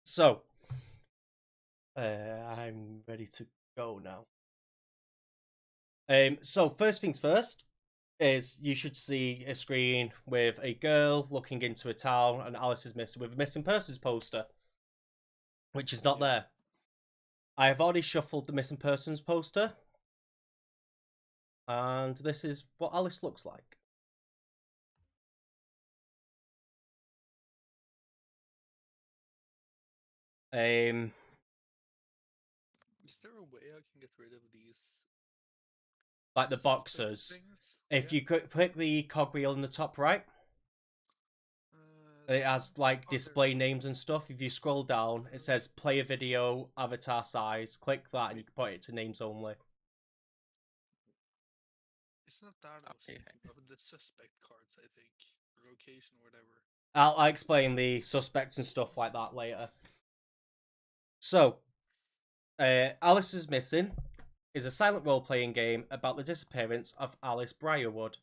So, I'm ready to go now. So first things first is you should see a screen with a girl looking into a town, and Alice is missing with a missing persons poster, which is not Yeah. there. I have already shuffled the missing persons poster, and this is what Alice looks like. Um, Is there a way I can get rid of these like the suspects boxers. things? If Yeah. you click the cogwheel in the top right, it has like Oh, there. display names and stuff. If you scroll down, it says play a video, avatar size. Click that, and you can put it to names only. It's not that I was Okay. thinking of. The suspect cards, I think. Location, whatever. I'll explain the suspects and stuff like that later. So, Alice is Missing is a silent role playing game about the disappearance of Alice Briarwood,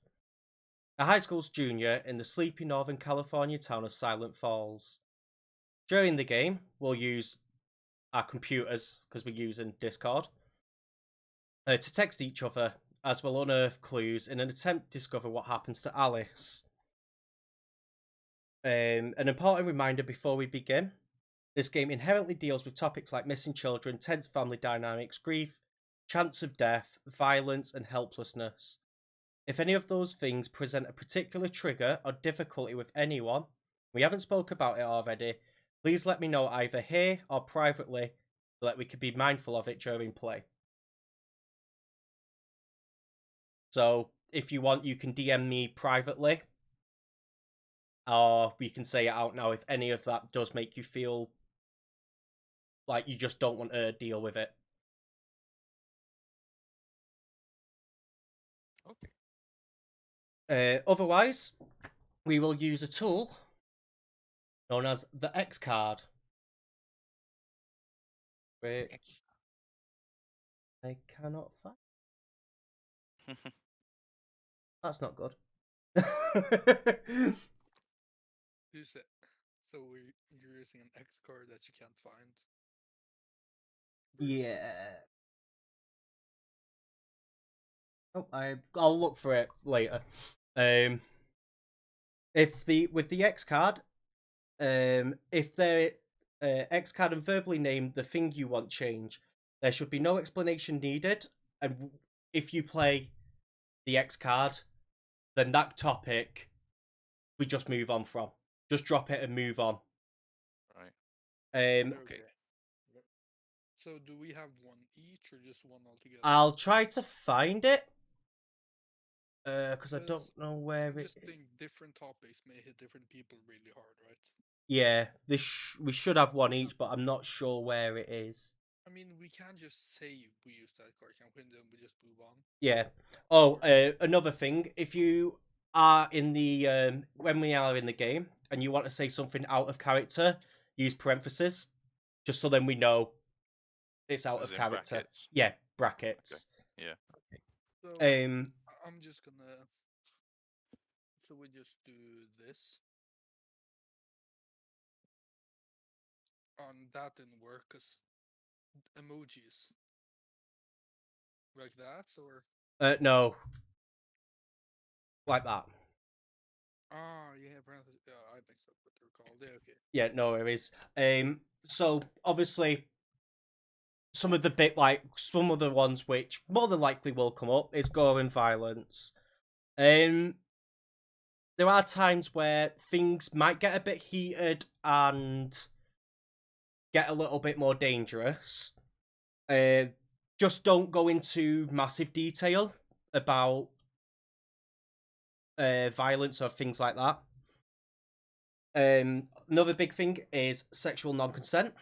a high school junior in the sleepy Northern California town of Silent Falls. During the game, we'll use our computers, because we're using Discord, to text each other as we'll unearth clues in an attempt to discover what happens to Alice. An important reminder before we begin: this game inherently deals with topics like missing children, tense family dynamics, grief, chance of death, violence, and helplessness. If any of those things present a particular trigger or difficulty with anyone, we haven't spoke about it already, please let me know either here or privately so that we can be mindful of it during play. So if you want, you can DM me privately, or we can say it out now if any of that does make you feel like you just don't want to deal with it. Okay. Otherwise, we will use a tool known as the X card, which I cannot find. That's not good. Use it. So you're using an X card that you can't find. Yeah. Oh, I'll look for it later. If the with the X card, if the X card and verbally name the thing you want change, there should be no explanation needed. And if you play the X card, then that topic we just move on from. Just drop it and move on. Right. Okay. So do we have one each or just one altogether? I'll try to find it. Because I don't know where I it just is. think different topics may hit different people really hard, right? Yeah, we should have one each, but I'm not sure where it is. I mean, we can just say we use that card, can't we? And then we just move on. Yeah. Oh, another thing. If you are in the when we are in the game and you want to say something out of character, use parentheses, just so then we know it's out As of in character. brackets. Yeah, brackets. Yeah. So Um. I'm just gonna. So we just do this. That didn't work because emojis like that or. No. Like that. Yeah, apparently. I mixed up what they're called. Yeah, okay. Yeah. No worries. So obviously, some of the ones which more than likely will come up is gore and violence. There are times where things might get a bit heated and get a little bit more dangerous. Just don't go into massive detail about violence or things like that. Another big thing is sexual non-consent.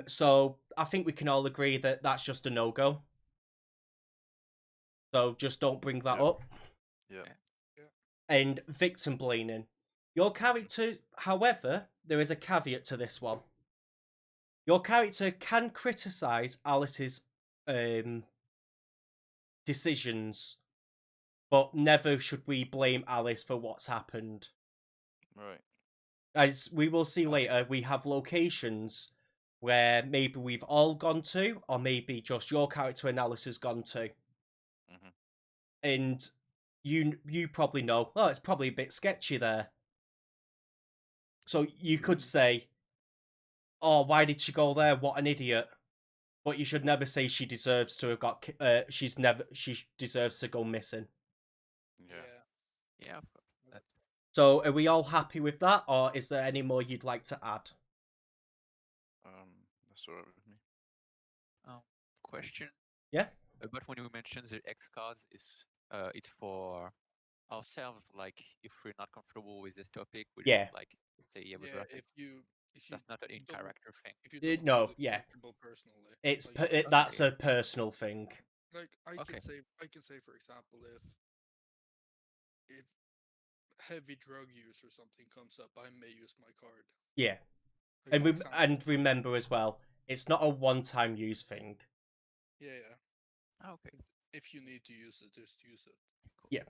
So I think we can all agree that that's just a no-go. So just don't bring that up. Yeah. And victim blaming. Your character, however, there is a caveat to this one. Your character can criticize Alice's decisions, but never should we blame Alice for what's happened. Right. as we will see later, we have locations where maybe we've all gone to, or maybe just your character and Alice has gone to. Mhm. And you probably know, oh, it's probably a bit sketchy there. So you could say, oh, why did she go there? What an idiot. But you should never say she deserves to have got. She deserves to go missing. Yeah. Yeah, that's So are we all happy with that, or is there any more you'd like to add? That's alright with me. question. Yeah. But when we mentioned the X cards, is it's for ourselves. Like if we're not comfortable with this topic, we Yeah. just like say yeah, we Yeah, drop it. if you That's not an in don't- character thing. if you don't No, feel it yeah. comfortable personally, It's like, that's a personal thing. like I Okay. can say for example, if heavy drug use or something comes up, I may use my card. Yeah. Like, And for example, and remember as well, it's not a one-time use thing. yeah. Okay. If you need to use it, just use it. Cool. Yeah.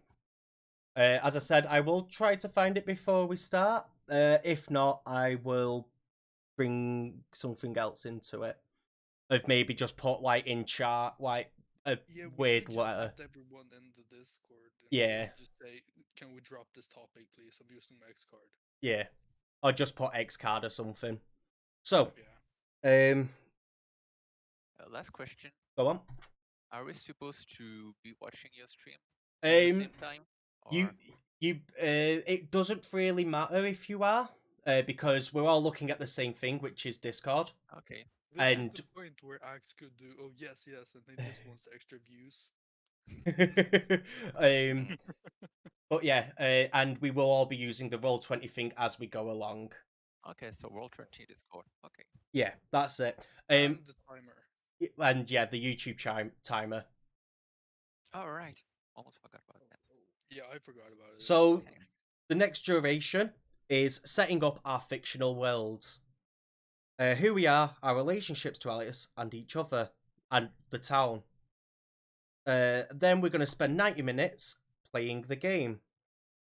As I said, I will try to find it before we start. If not, I will bring something else into it. Of maybe just put like in chart like a Yeah, we weird can just letter. put everyone in the Discord. And Yeah. Just say, can we drop this topic, please? I'm using my X card. Yeah. Or just put X card or something. So, Yeah. Last question. go on. Are we supposed to be watching your stream at the same time? Or... It doesn't really matter if you are, because we're all looking at the same thing, which is Discord. Okay. This is And the point where Axe could do, oh yes, and they just wants extra views. But yeah, and we will all be using the Roll20 thing as we go along. Okay, so Roll20 Discord. Okay. Yeah, that's it. And the timer. And yeah, the YouTube timer. All right. Almost forgot about that. Yeah, I forgot about it. So Thanks. the next duration is setting up our fictional worlds. Who we are, our relationships to Alice and each other, and the town. Then we're going to spend 90 minutes playing the game,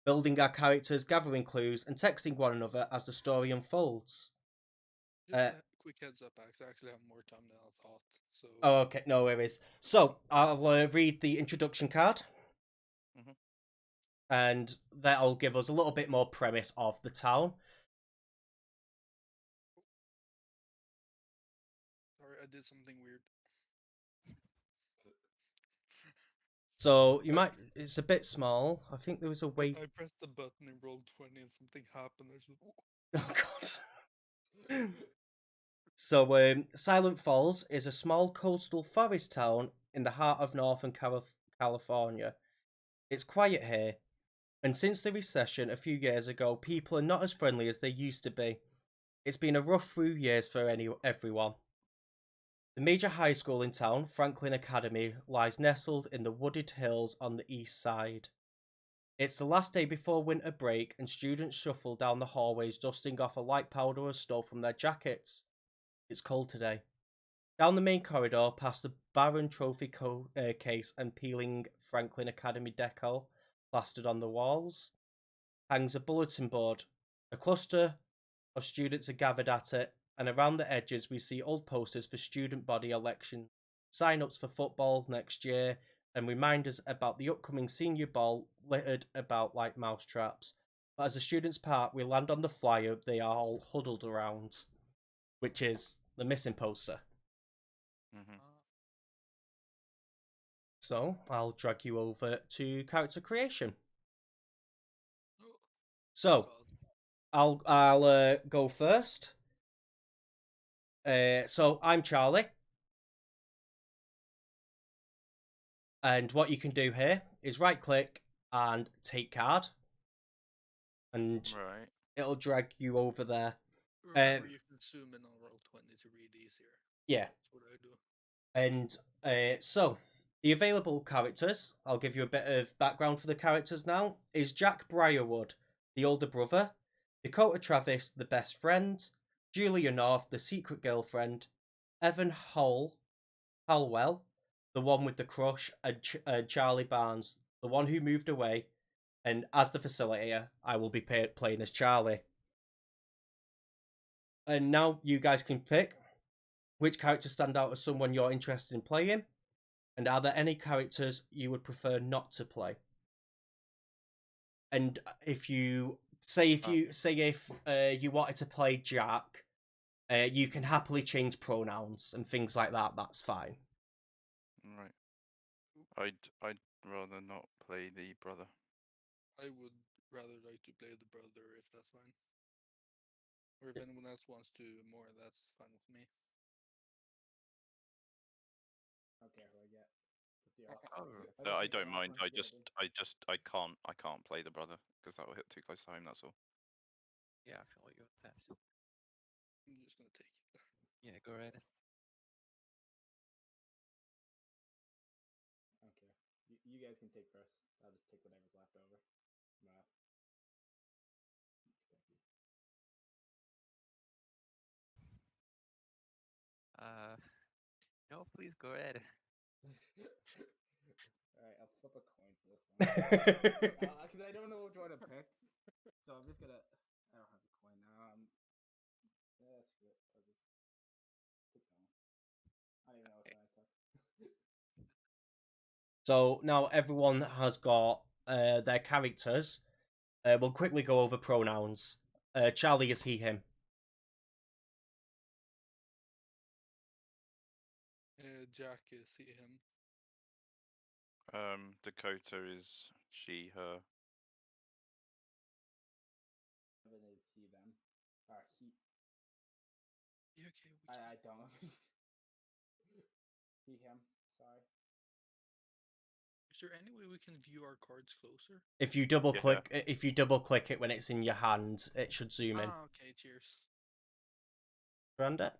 building our characters, gathering clues, and texting one another as the story unfolds. Just a quick heads up, Axe. I actually have more time than I thought. So. Oh, okay, no worries. So I'll read the introduction card, and that'll give us a little bit more premise of the town. Sorry, I did something weird. So you might, it's a bit small. I think there was a way. I pressed the button in Roll20 and something happened. I just... Oh god. So Silent Falls is a small coastal forest town in the heart of Northern California. It's quiet here, and since the recession a few years ago, people are not as friendly as they used to be. It's been a rough few years for everyone. The major high school in town, Franklin Academy, lies nestled in the wooded hills on the east side. It's the last day before winter break, and students shuffle down the hallways, dusting off a light powder or snow from their jackets. It's cold today. Down the main corridor, past the Baron trophy case and peeling Franklin Academy decal plastered on the walls, hangs a bulletin board. A cluster of students are gathered at it, and around the edges we see old posters for student body election, sign-ups for football next year, and reminders about the upcoming senior ball littered about like mousetraps. But as the students part, we land on the flyer they are all huddled around, which is the missing poster. So I'll drag you over to character creation. So I'll go first. So I'm Charlie, and what you can do here is right click and take card, and it'll drag you over there. Remember, you can zoom in on Roll20 to read easier. Yeah. That's what I do. And so the available characters, I'll give you a bit of background for the characters now, is Jack Briarwood, the older brother, Dakota Travis, the best friend, Julia North, the secret girlfriend, Evan Halwell, the one with the crush, and Charlie Barnes, the one who moved away. And as the facilitator, I will be playing as Charlie. And now you guys can pick which characters stand out as someone you're interested in playing, and are there any characters you would prefer not to play? And if you if you wanted to play Jack, you can happily change pronouns and things like that. That's fine. Right. I'd rather not play the brother. I would rather like to play the brother if that's fine. Or if anyone else wants to more, that's fine with me. Okay, who I get? No, I don't mind. I can't play the brother because that will hit too close to home. That's all. Yeah, I feel like you with that. I'm just gonna take it. Yeah, go ahead. Okay, you guys can take first. I'll just take whatever's left over. Wow. No, please go ahead. Alright, I'll flip a coin for this one. Because I don't know which one to pick. So I'm just gonna... I don't have a coin now. Yeah, screw it. I'll just keep going. I don't even know which one I took. So now everyone has got their characters. We'll quickly go over pronouns. Charlie is he, him. Jack is he, him. Dakota is she, her. Evan is he, them. He... Yeah, okay. I don't. He, him. Sorry. Is there any way we can view our cards closer? If you double click it when it's in your hand, it should zoom in. Ah, okay. Cheers. Branda?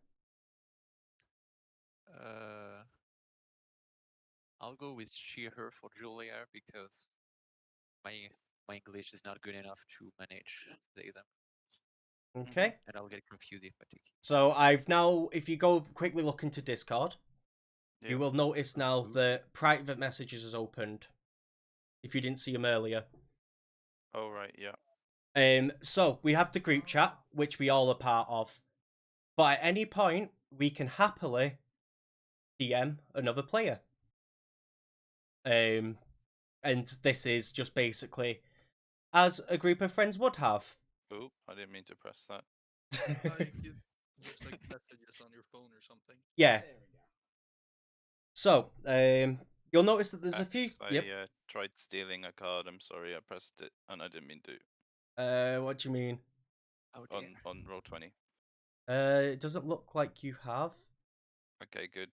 I'll go with she, her for Julia because my English is not good enough to manage the exam. Okay. And I'll get confused if I take it. So I've now, if you go quickly look into Discord, Yeah. you will notice now that private messages is opened. If you didn't see them earlier. Oh right, yeah. So we have the group chat, which we all are part of. But at any point, we can happily DM another player. And this is just basically as a group of friends would have. Oh, I didn't mean to press that. If you just like messages on your phone or something. Yeah. There we go. So, you'll notice that there's a few. I tried stealing a card. I'm sorry, I pressed it and I didn't mean to. What do you mean? Oh, On Roll20. It doesn't look like you have. Okay, good.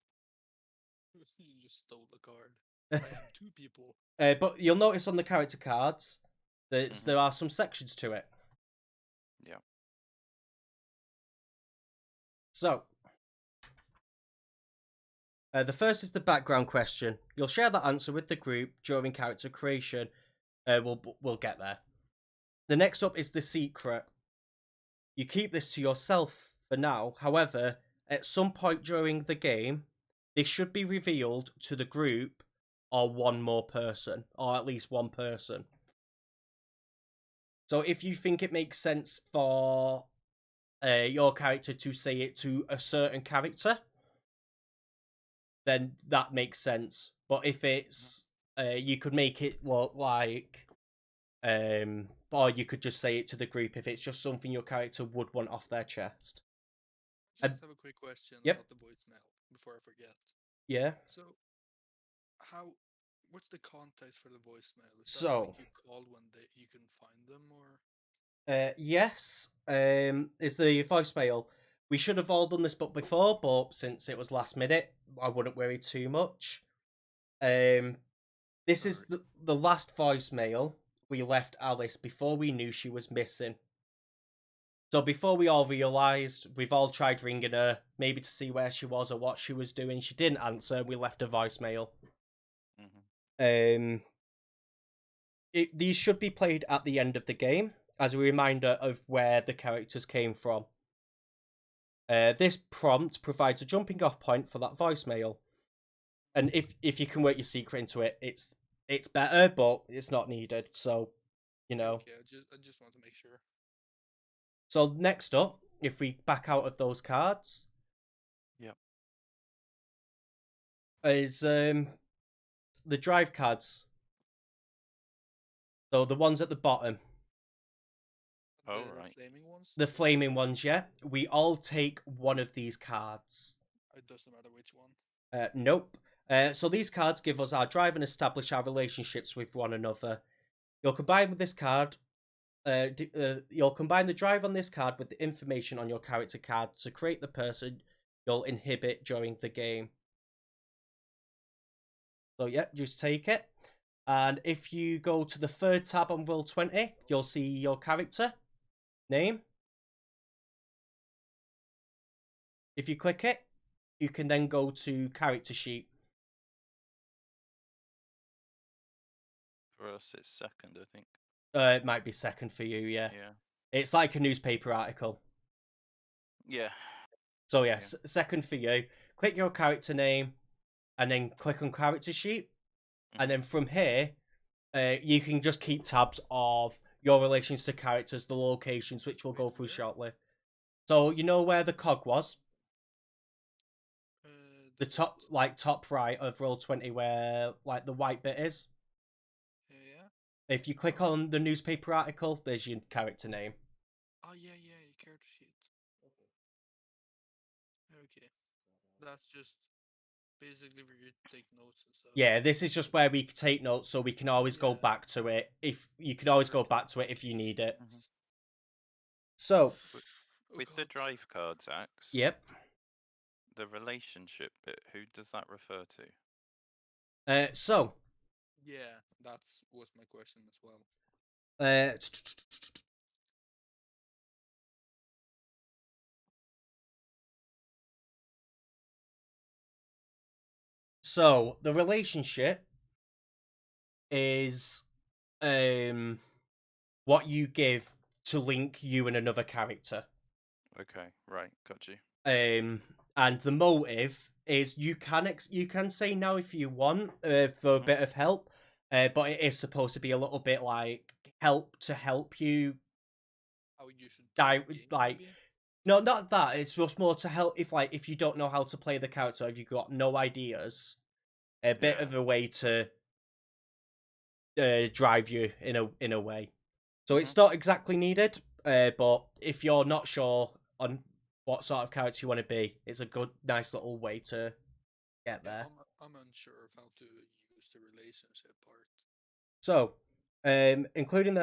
You just stole the card. I am two people. But you'll notice on the character cards that there are some sections to it. Yeah. So, the first is the background question. You'll share that answer with the group during character creation. We'll get there. The next up is the secret. You keep this to yourself for now. However, at some point during the game, this should be revealed to the group or one more person, or at least one person. So if you think it makes sense for your character to say it to a certain character, then that makes sense. But if it's you could make it look like or you could just say it to the group if it's just something your character would want off their chest. Just have a quick question Yep. about the voicemail before I forget. Yeah. So, what's the context for the voicemail? Is that So- like you call when you can find them, or? Yes. Is the voicemail. We should have all done this but before, but since it was last minute, I wouldn't worry too much. This is the last voicemail we left Alice before we knew she was missing. So before we all realised, we've all tried ringing her, maybe to see where she was or what she was doing. She didn't answer. We left a voicemail. These should be played at the end of the game as a reminder of where the characters came from. This prompt provides a jumping off point for that voicemail. And if you can work your secret into it, it's better, but it's not needed. So, you know. Okay, I just want to make sure. So next up, if we back out of those cards, Yep. is the drive cards. So the ones at the bottom, Oh, The right. flaming ones. the flaming ones, yeah. We all take one of these cards. It doesn't matter which one. Nope. So these cards give us our drive and establish our relationships with one another. You'll combine with this card. You'll combine the drive on this card with the information on your character card to create the person you'll inhibit during the game. So yeah, just take it. And if you go to the third tab on Roll20, you'll see your character name. If you click it, you can then go to character sheet. For us, it's second, I think. It might be second for you, yeah. Yeah. It's like a newspaper article. Yeah. So yes, second for you. Click your character name, and then click on character sheet. And then from here, you can just keep tabs of your relations to characters, the locations, which we'll go through shortly. So you know where the cog was? The top, like top right of Roll20, where like the white bit is. Yeah. If you click on the newspaper article, there's your character name. Oh yeah, your character sheet. Okay. That's just basically where you take notes and stuff. Yeah, this is just where we take notes, so we can always go back to it. If you can always go back to it if you need it. So, with the drive cards, Axe. Yep. The relationship bit. Who does that refer to? So. Yeah, that's was my question as well. So the relationship is what you give to link you and another character. Okay, right, got you. And the motive is you can say no if you want for a bit of help, but it is supposed to be a little bit like help you. How you should play the game, like maybe? No, not that. It's just more to help if you don't know how to play the character, if you've got no ideas, a bit of a way to drive you in a way. So it's not exactly needed, but if you're not sure on what sort of character you want to be, it's a good, nice little way to get there. I'm unsure of how to use the relationship part. So, including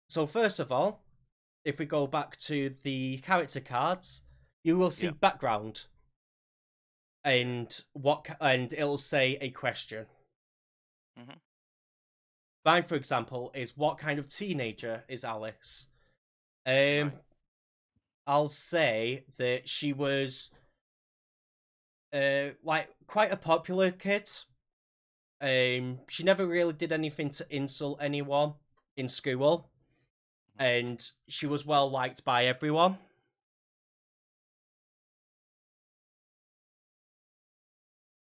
so first of all, if we go back to the character cards, you will see background, and it'll say a question. Mine, for example, is what kind of teenager is Alice? I'll say that she was like quite a popular kid. She never really did anything to insult anyone in school, and she was well liked by everyone.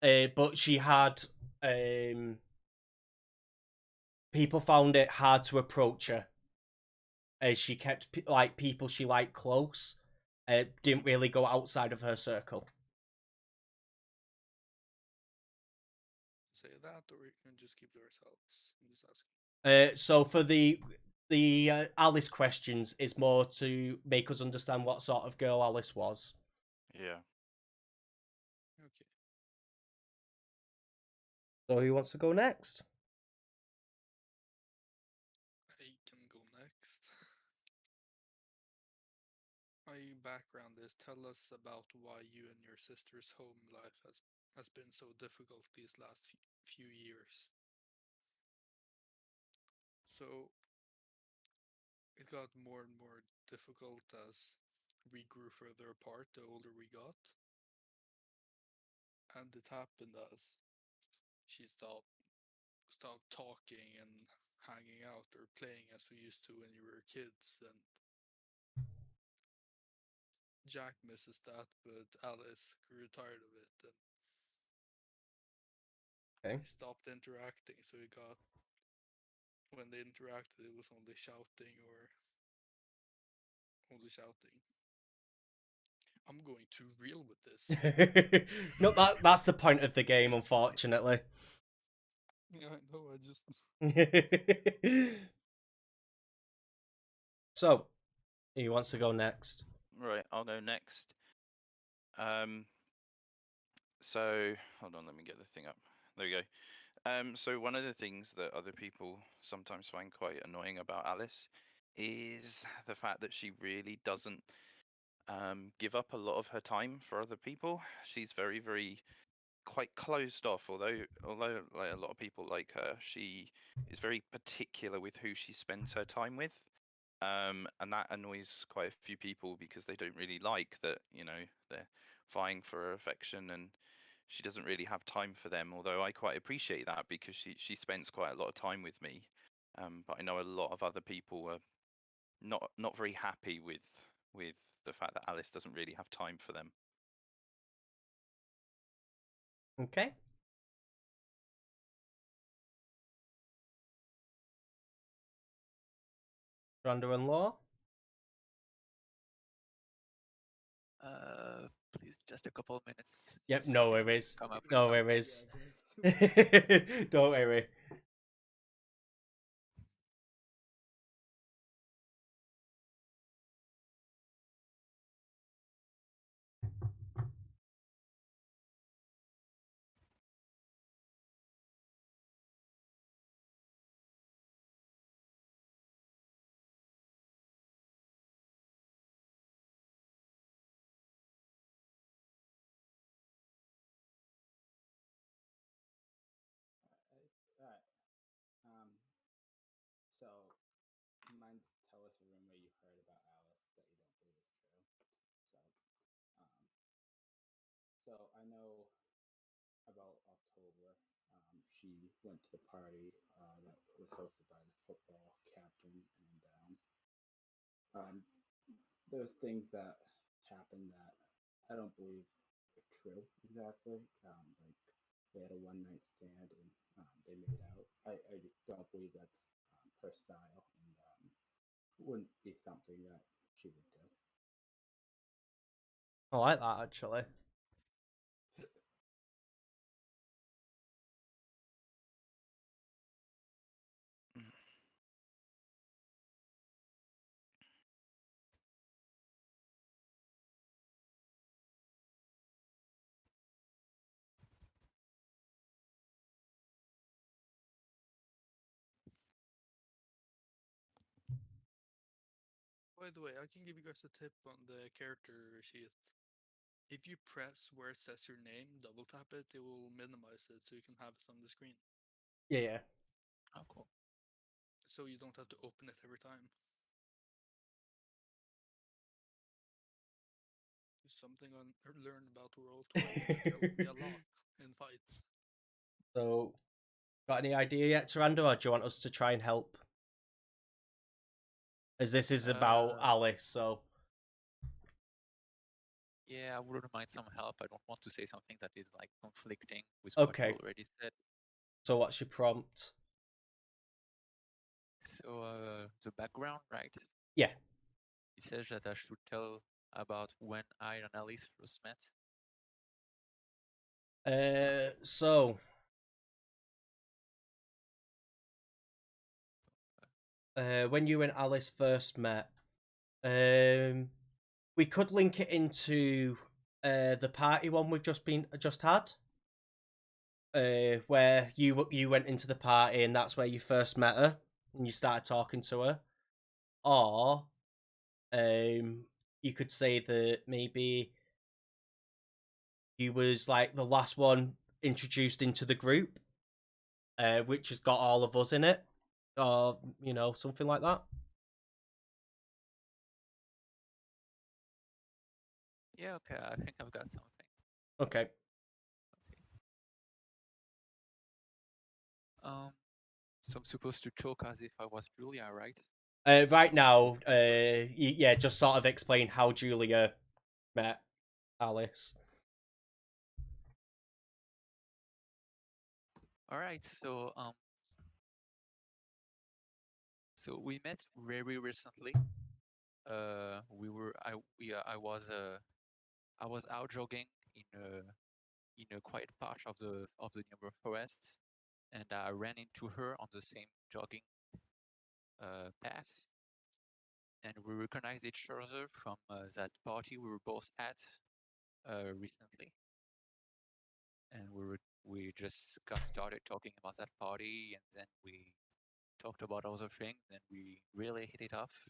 But she had people found it hard to approach her, as she kept people she liked close. Didn't really go outside of her circle. Say that, or you can just keep to ourselves. I'm just asking. So for the Alice questions is more to make us understand what sort of girl Alice was. Yeah. Okay. So who wants to go next? I can go next. My background is tell us about why you and your sister's home life has been so difficult these last few years. So it got more and more difficult as we grew further apart the older we got. And it happened as she stopped talking and hanging out or playing as we used to when you were kids, and Jack misses that, but Alice grew tired of it and he stopped interacting. So he got, when they interacted, it was only shouting or only shouting. I'm going too real with this. No, that's the point of the game, unfortunately. Yeah, I know. I just So, who wants to go next? Right, I'll go next. So hold on, let me get the thing up. There we go. So one of the things that other people sometimes find quite annoying about Alice is the fact that she really doesn't give up a lot of her time for other people. She's very, very quite closed off. Although like a lot of people like her, she is very particular with who she spends her time with. And that annoys quite a few people because they don't really like that, they're vying for her affection and she doesn't really have time for them. Although I quite appreciate that because she spends quite a lot of time with me. But I know a lot of other people are not very happy with the fact that Alice doesn't really have time for them. Okay. Brother-in-law? Please, just a couple of minutes. Yep, so no I can worries. come up with No something. worries. Yeah, Don't worry. Alright. So mine's tell us a rumor you heard about Alice that you don't believe is true. Um, so I know about October. She went to the party that was hosted by the football captain, and there's things that happened that I don't believe are true exactly. Like they had a one night stand and they made out. I just don't believe that's her style, and wouldn't be something that she would do. I like that, actually. By the way, I can give you guys a tip on the character sheet. If you press where it says your name, double tap it, it will minimize it so you can have it on the screen. Yeah. Oh, cool. So you don't have to open it every time. It's something I learned about Roll20 that helped me a lot in fights. So, got any idea yet, Tyrande, or do you want us to try and help? As this is about Alice, so. Yeah, I wouldn't mind some help. I don't want to say something that is like conflicting with what Okay. you already said. So, what's your prompt? So the background, right? Yeah. It says that I should tell about when I and Alice first met. So. When you and Alice first met, we could link it into the party one we've just had. Where you went into the party and that's where you first met her and you started talking to her, or you could say that maybe you was like the last one introduced into the group, which has got all of us in it, or something like that. Yeah, okay, I think I've got something. Okay. So I'm supposed to talk as if I was Julia, right? Right now, yeah, just sort of explain how Julia met Alice. All right, so we met very recently. I was out jogging in a quiet part of the Newber forest, and I ran into her on the same jogging path, and we recognized each other from that party we were both at recently, and we just got started talking about that party, and then we talked about other things, and we really hit it off,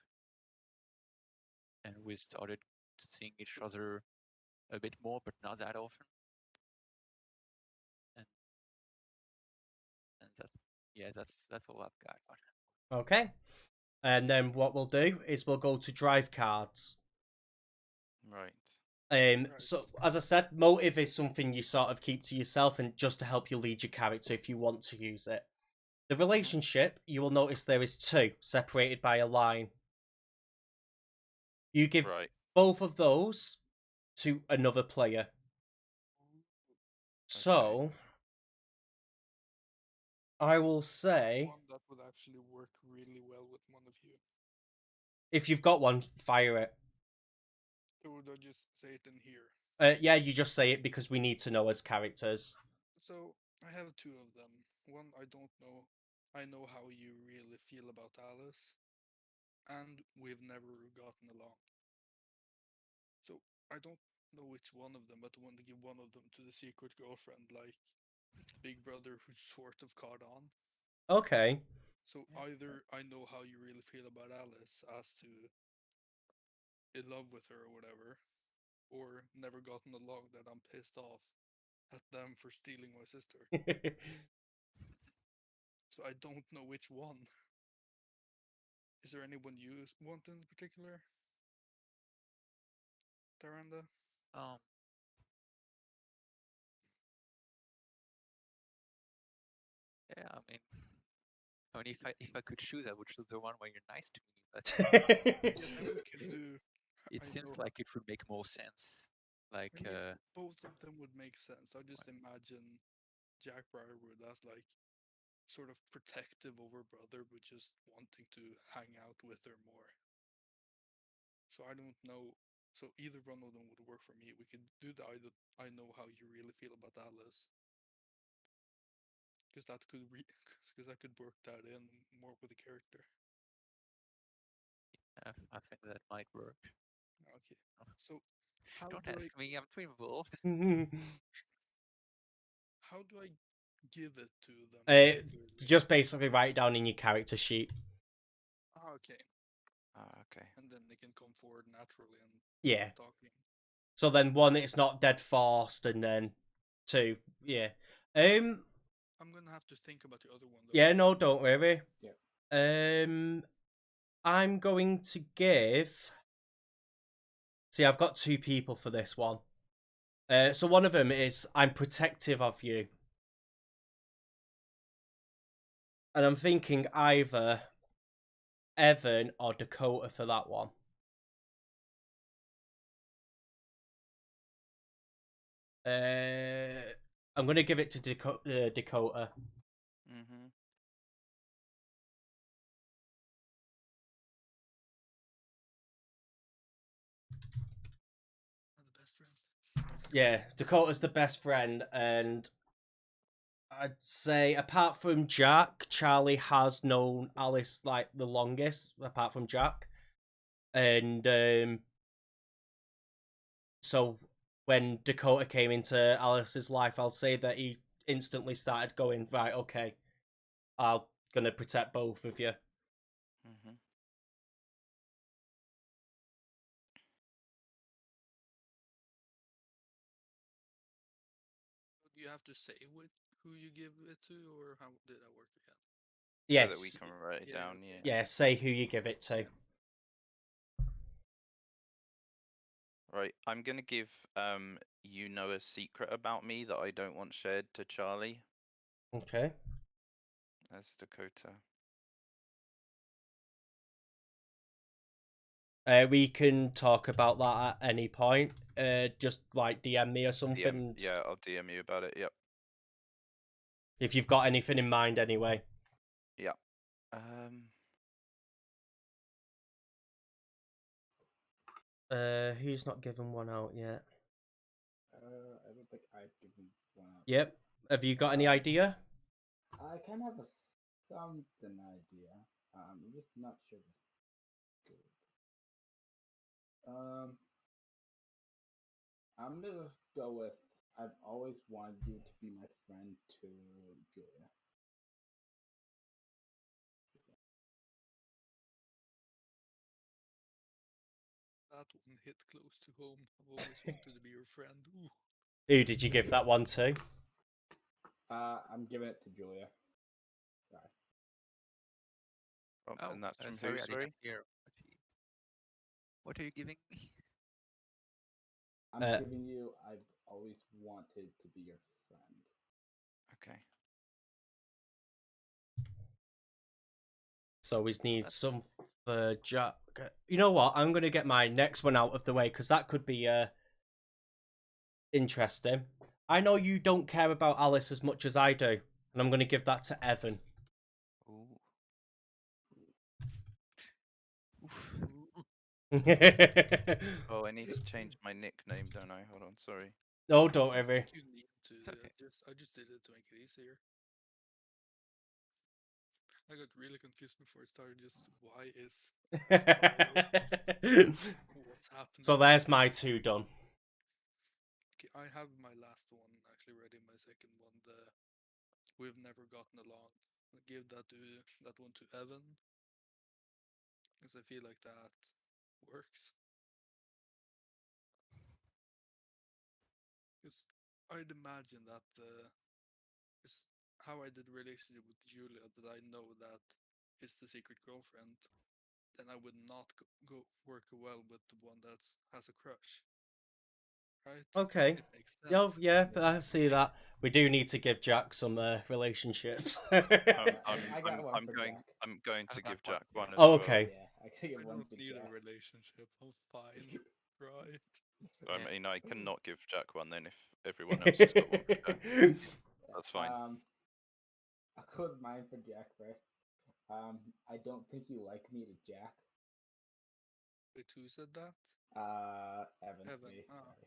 and we started seeing each other a bit more, but not that often, and that's all I've got. Okay. And then what we'll do is we'll go to drive cards. Right. So as I said, motive is something you sort of keep to yourself and just to help you lead your character if you want to use it. The relationship, you will notice there is two, separated by a line. You give Right. both of those to another player. So, I will say, One that would actually work really well with one of you. if you've got one, fire it. Or would I just say it in here? Yeah, you just say it because we need to know as characters. So I have two of them. One I don't know. I know how you really feel about Alice, and we've never gotten along. So I don't know which one of them, but I want to give one of them to the secret girlfriend, like the big brother who's sort of caught on. Okay. So either I know how you really feel about Alice as to in love with her or whatever, or never gotten along that I'm pissed off at them for stealing my sister. So I don't know which one. Is there anyone you want in particular? Taranda? Yeah, I mean, if I could choose, I would choose the one where you're nice to me. But Yeah, then we could do. it I seems know. like it would make more sense. Like, I mean, both of them would make sense. I just imagine Jack Briarwood as like sort of protective over brother, but just wanting to hang out with her more. So I don't know. So either one of them would work for me. We could do the I know how you really feel about Alice, because that could because I could work that in more with the character. I think that might work. Okay. So how Don't do ask me. I'm too involved. how do I give it to them? Just basically write it down in your character sheet. Okay. Okay. And then they can come forward naturally and Yeah. start talking. So then one, it's not dead forced, and then two, yeah. I'm gonna have to think about the other one though. Yeah, no, don't worry. Yeah. I'm going to give. See, I've got two people for this one. So one of them is I'm protective of you, and I'm thinking either Evan or Dakota for that one. I'm gonna give it to Dakota. Mm-hmm. The best friend. Yeah, Dakota's the best friend, and I'd say apart from Jack, Charlie has known Alice like the longest, apart from Jack. And so when Dakota came into Alice's life, I'll say that he instantly started going, right, okay, I'm gonna protect both of you. Mm-hmm. Do you have to say who you give it to, or how did that work again? Yes. So that we can write it down. okay. Yeah. Yeah, say who you give it to. Right. I'm gonna give you know a secret about me that I don't want shared to Charlie. Okay. As Dakota. We can talk about that at any point. Just like DM me or something. Yeah, I'll DM you about it. Yep. If you've got anything in mind, anyway. Yeah. Who's not given one out yet? I don't think I've given one out. Yep. Have you got any idea? I kind of have something idea. I'm just not sure. I'm gonna go with I've always wanted you to be my friend to Julia. That one hit close to home. I've always wanted to be your friend. Ooh. Who did you give that one to? I'm giving it to Julia. Sorry. Oh, and that's from sorry, who? I Sorry. didn't hear. What are you giving me? I'm giving you I've always wanted to be your friend. Okay. So we need some for Jack. You know what? I'm going to get my next one out of the way because that could be interesting. I know you don't care about Alice as much as I do, and I'm going to give that to Evan. Ooh. Oof. Oh, I need to change my nickname, don't I? Hold on, sorry. No, don't worry. You need to. It's okay. I just did it to make it easier. I got really confused before it started. Just why is what's happening? So there's my two done. Okay, I have my last one actually ready. My second one, the we've never gotten along. I'll give that one to Evan because I feel like that works. Because I'd imagine that is how I did relationship with Julia, that I know that is the secret girlfriend, then I would not go work well with the one that has a crush. Right? Okay. It makes Oh, sense. yeah, I see that. We do need to give Jack some relationships. I got one for Jack. I'm going to I've got give one Jack for one Jack. as Oh, well. okay. Yeah, I gotta give I one don't to need Jack. a relationship. I'm fine. Right? I Yeah. mean, I cannot give Jack one then if everyone else has got one for Jack. That's fine. I'll go with mine for Jack first. I don't think you like me to Jack. Wait, who said that? Evan. Evan, Me, ah. sorry.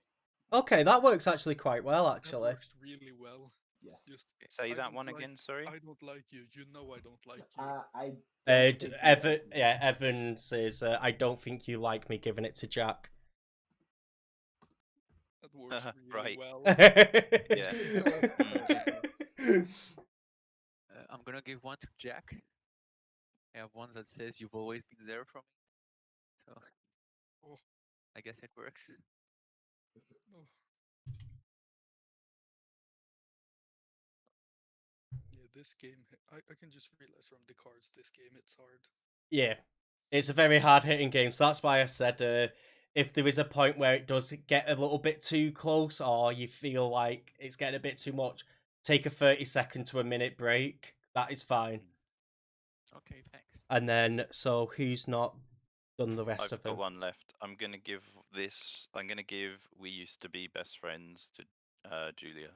Okay, that works actually quite well, That actually. works really well. Yes. Just Say I that don't one like- again, sorry? I don't like you. You know I don't like you. I don't think you Evan, like me. yeah, Evan says, I don't think you like me giving it to Jack. That works Right. really well. Yeah. I'm gonna give one to Jack. I have one that says you've always been there for me. So Oh. I guess it works. Oh. Yeah, this game, I can just realize from the cards, this game, it's hard. Yeah, it's a very hard-hitting game, so that's why I said if there is a point where it does get a little bit too close or you feel like it's getting a bit too much, take a 30-second to a minute break. That is fine. Okay, thanks. And then, so who's not done the rest I've of them? got one left. I'm gonna give We Used to Be Best Friends to Julia.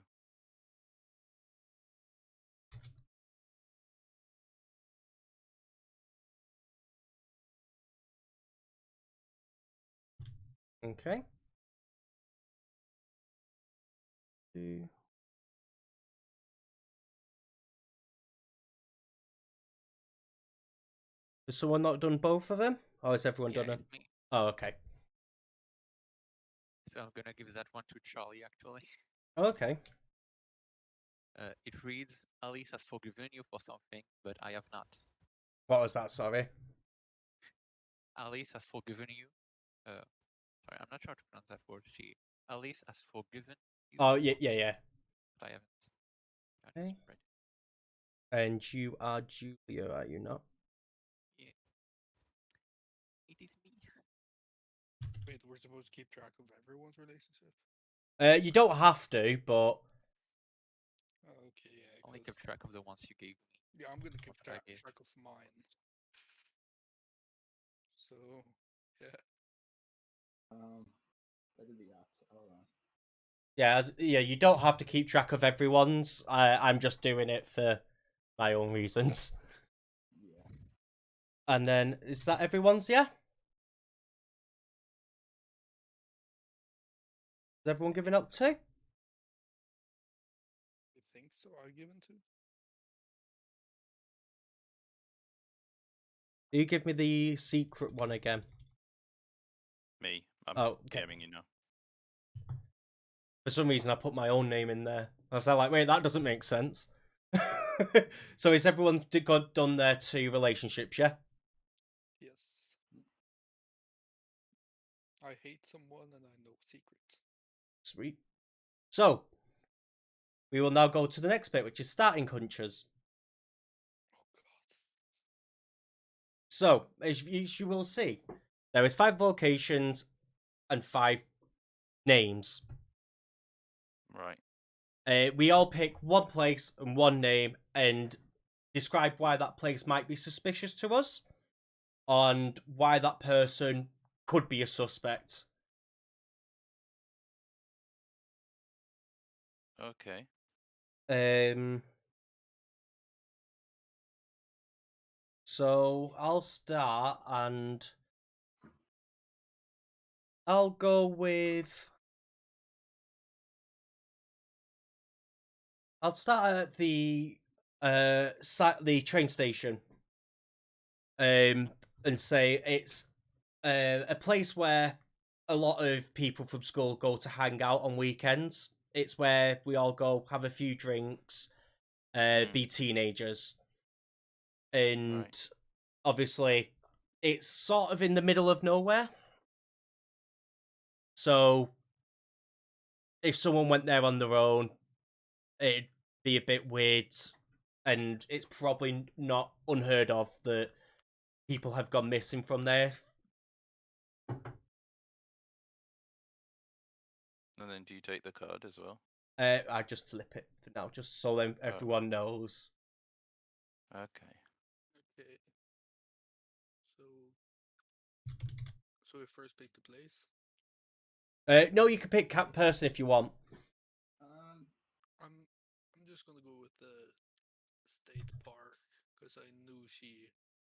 Okay. 2. Has someone not done both of them? Or has everyone Yeah, done them? it's me. Oh, okay. So I'm gonna give that one to Charlie actually. Okay. It reads, Alice has forgiven you for something, but I have not. What was that, sorry? Alice has forgiven you. Sorry, I'm not sure how to pronounce that word. Alice has forgiven you. Oh, for yeah, something, yeah. But I haven't. I just Okay. read it. And you are Julia, are you not? Yeah. It is me. Wait, we're supposed to keep track of everyone's relationship? You don't have to, but Oh, okay, yeah. Only 'cause- keep track of the ones you gave me. Yeah, I'm gonna keep What did I track give? of mine. So, yeah. I did the opposite. Hold on. yeah, you don't have to keep track of everyone's. I'm just doing it for my own reasons. Yeah. And then, is that everyone's, yeah? Is everyone giving up 2? You think so? Are given to? You give me the secret one again. Me. I'm Oh, okay. DMing you now. For some reason, I put my own name in there. I was like, wait, that doesn't make sense. So is everyone done their 2 relationships, yeah? Yes. I hate someone and I know secret. Sweet. So, we will now go to the next bit, which is starting hunches. Oh god. So, as you will see, there is 5 locations and 5 names. Right. We all pick one place and one name and describe why that place might be suspicious to us and why that person could be a suspect. Okay. So I'll start and I'll go with. I'll start at the the train station. And say it's a place where a lot of people from school go to hang out on weekends. It's where we all go have a few drinks, be teenagers, and Right. obviously it's sort of in the middle of nowhere. So if someone went there on their own, it'd be a bit weird, and it's probably not unheard of that people have gone missing from there. And then do you take the card as well? I just flip it for now, just so then everyone knows. Okay. Okay. So we first pick the place. No, you can pick cat person if you want. I'm just gonna go with the state park because I knew she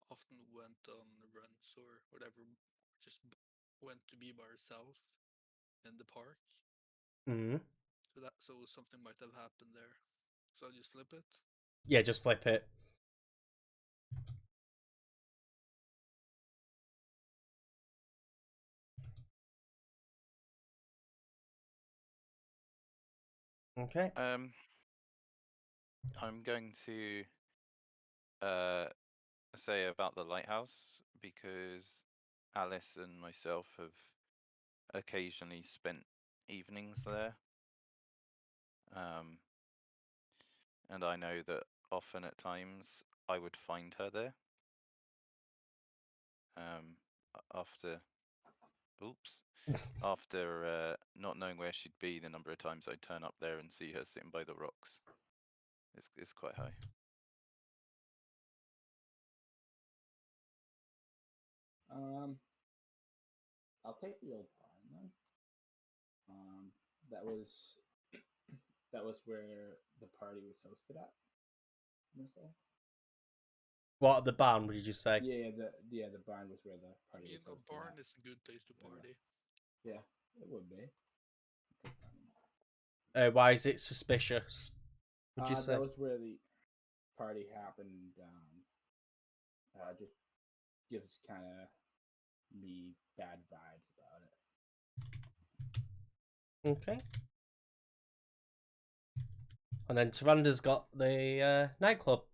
often went on runs or whatever, just went to be by herself in the park. Mm. So something might have happened there. So I'll just flip it. Yeah, just flip it. Okay. I'm going to say about the lighthouse because Alice and myself have occasionally spent evenings there. And I know that often at times I would find her there. After not knowing where she'd be, the number of times I'd turn up there and see her sitting by the rocks is quite high. I'll take the old barn then. That was that was where the party was hosted at. I'm gonna say. What, the barn? What did you say? Yeah, the barn was where the party You was know, hosted barn at. is a good place to party. Yeah, it would be. Why is it suspicious? Would you say? That was where the party happened. Just gives kind of me bad vibes about it. Okay. And then Taranda's got the nightclub.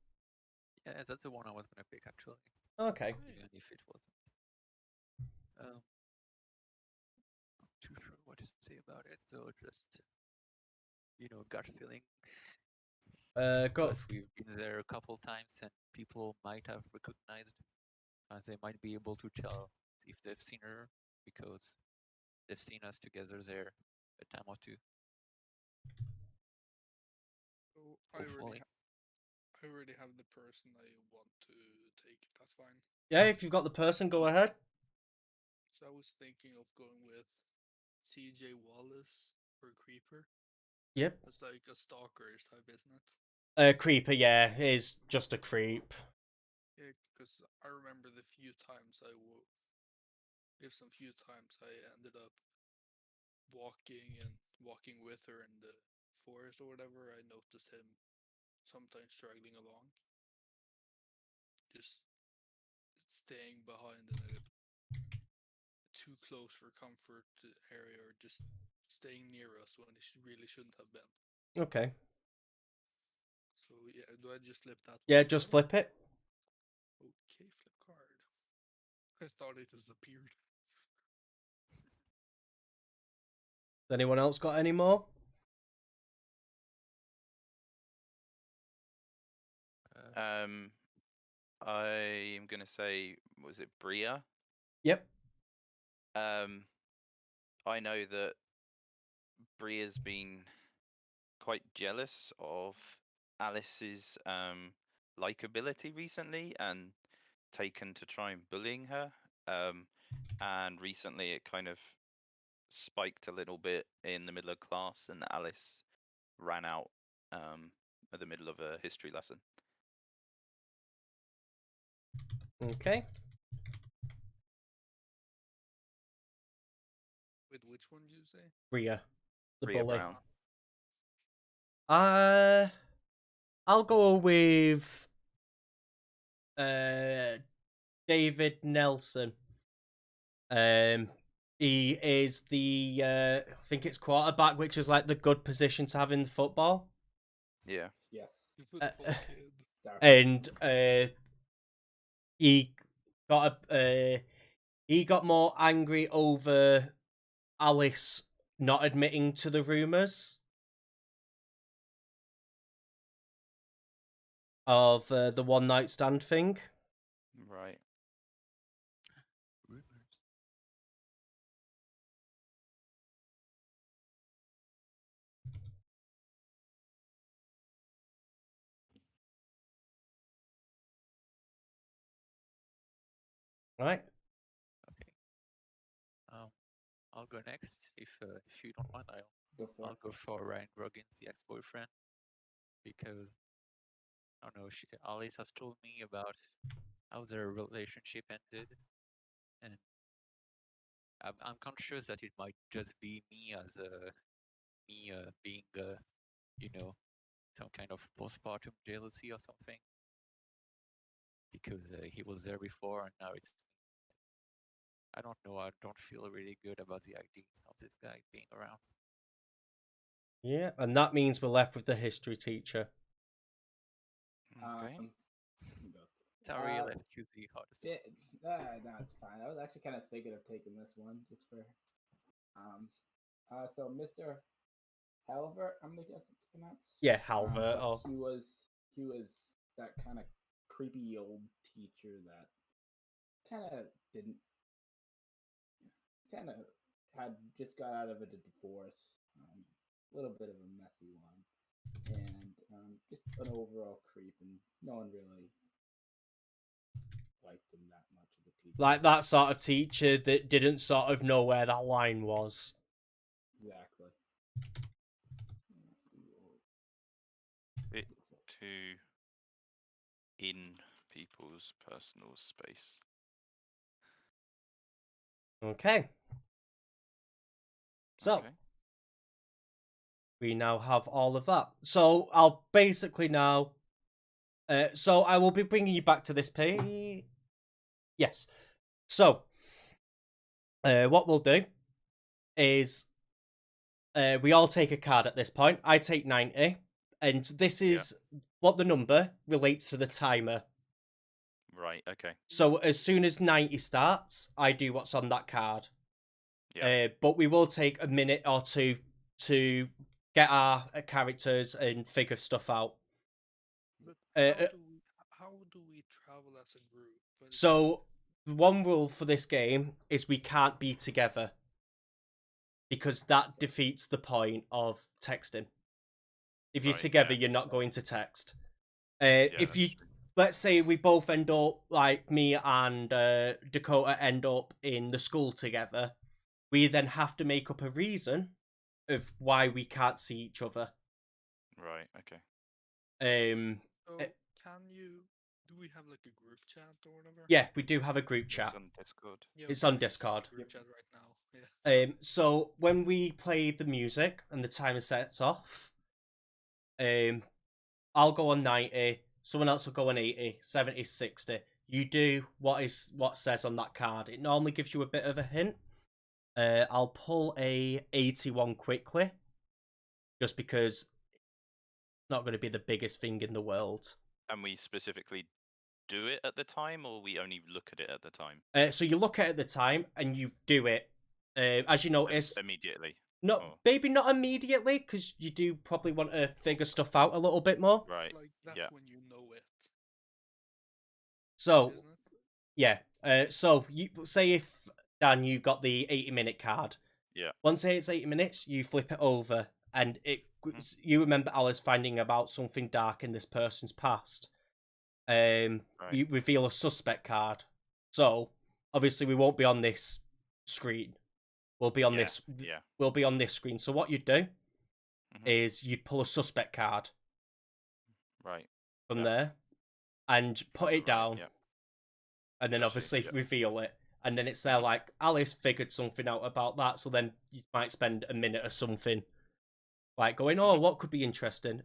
Yeah, that's the one I was gonna pick actually. Okay. Even if it wasn't. Not too sure what to say about it, so just gut feeling. Go. Plus, we've been there a couple times, and people might have recognized. They might be able to tell if they've seen her because they've seen us together there a time or two. So Hopefully. I already have the person I want to take. If that's fine. Yeah, if you've got the person, go ahead. So I was thinking of going with CJ Wallace or Creeper. Yep. That's like a stalker-ish type, isn't it? Creeper, yeah, is just a creep. Yeah, because I remember the few times I ended up walking with her in the forest or whatever, I noticed him sometimes struggling along, just staying behind in a too close for comfort area, or just staying near us when he really shouldn't have been. Okay. So yeah, do I just flip that? Yeah, one as just well? flip it. Okay, flip card. I thought it disappeared. Has anyone else got any more? I am gonna say, was it Bria? Yep. I know that Bria's been quite jealous of Alice's likability recently and taken to try and bullying her. And recently it kind of spiked a little bit in the middle of class, and Alice ran out at the middle of a history lesson. Okay. Wait, which one did you say? Bria, the Bria bully. Brown. I'll go with David Nelson. He is the I think it's quarterback, which is like the good position to have in the football. Yeah. Yes. The football kid. And he got more angry over Alice not admitting to the rumors of the one night stand thing. Right. Rumors. Right. Okay. I'll go next if you don't mind. I'll go for Ryan Grogan's the ex-boyfriend, because I don't know. Alice has told me about how their relationship ended, and I'm conscious that it might just be me as being some kind of postpartum jealousy or something, because he was there before and now it's. I don't know. I don't feel really good about the idea of this guy being around. Yeah, and that means we're left with the history teacher. Okay. Sorry, I left you the hardest. Yeah, no, it's fine. I was actually kind of thinking of taking this one just for. So Mr. Halvert, I'm gonna guess it's pronounced. Yeah, Halvert. But he was that kind of creepy old teacher that kind of had just got out of a divorce, a little bit of a messy one, and just an overall creep, and no one really liked him that much of a teacher. Like that sort of teacher that didn't sort of know where that line was. Exactly. Bit too in people's personal space. Okay. So, Okay. we now have all of that. So, I'll basically now... so, I will be bringing you back to this page. Yes. So, what we'll do is we all take a card at this point. I take 90. And this is what the number relates to the timer. Right, okay. So, as soon as 90 starts, I do what's on that card. Yeah. But we will take a minute or two to get our characters and figure stuff out. But how do we travel as a group? So, one rule for this game is we can't be together, because that defeats the point of texting. If you're Right, together, yeah. you're not going to text. Yeah, If that's you, true. let's say we both end up, like me and Dakota end up in the school together, we then have to make up a reason of why we can't see each other. Right, okay. So can you Do we have like a group chat or whatever? Yeah, we do have a group It's chat. on Discord. Yeah, It's okay, on I just see the Discord. Group Yep. chat right now. Yes. So when we play the music and the timer sets off, I'll go on 90, someone else will go on 80, 70, 60. You do what says on that card. It normally gives you a bit of a hint. I'll pull a 81 quickly, just because it's not going to be the biggest thing in the world. And we specifically do it at the time, or we only look at it at the time? So you look at it at the time and you do it. As you notice, Immediately. not Oh. maybe not immediately, because you do probably want to figure stuff out a little bit more. Right. Like that's yeah. when you know it, So isn't it? yeah. So you say if Dan, you got the 80-minute card. Yeah. Once it's 80 minutes, you flip it over, and you remember Alice finding about something dark in this person's past. Right. You reveal a suspect card. So obviously we won't be on this screen. We'll be on this. Yeah. We'll be on this screen. So what you'd do Mhm. is you'd pull a suspect card Right. from Yeah. there and put it Right, down, yeah. and then I see, obviously yeah. reveal it. And then it's there like, Alice figured something out about that, so then you might spend a minute or something like going, oh, what could be interesting?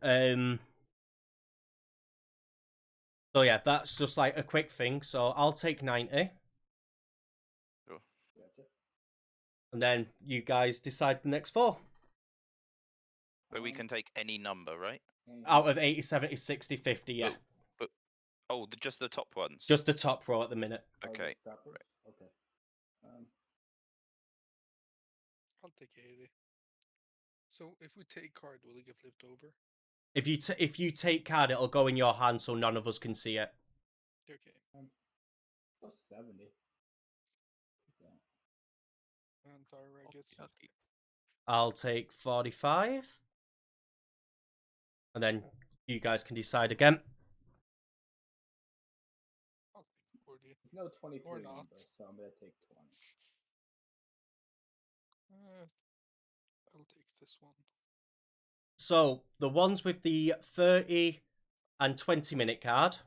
So yeah, that's just like a quick thing. So I'll take 90. Sure. Gotcha. And then you guys decide the next 4. But we can take any number, right? Out of 80, 70, 60, 50, yeah. Oh, just the top ones. Just the top row at the minute. Okay. Okay. I'll take 80. So if we take card, will it get flipped over? If you take card, it'll go in your hand so none of us can see it. Okay. Plus 70. Yeah. And Tyra gets Okay. I'll take 45. And then you guys can decide again. I'll take 40. There's no 23 Or not. number, so I'm gonna take 20. I'll take this one. So the ones with the 30 and 20-minute card.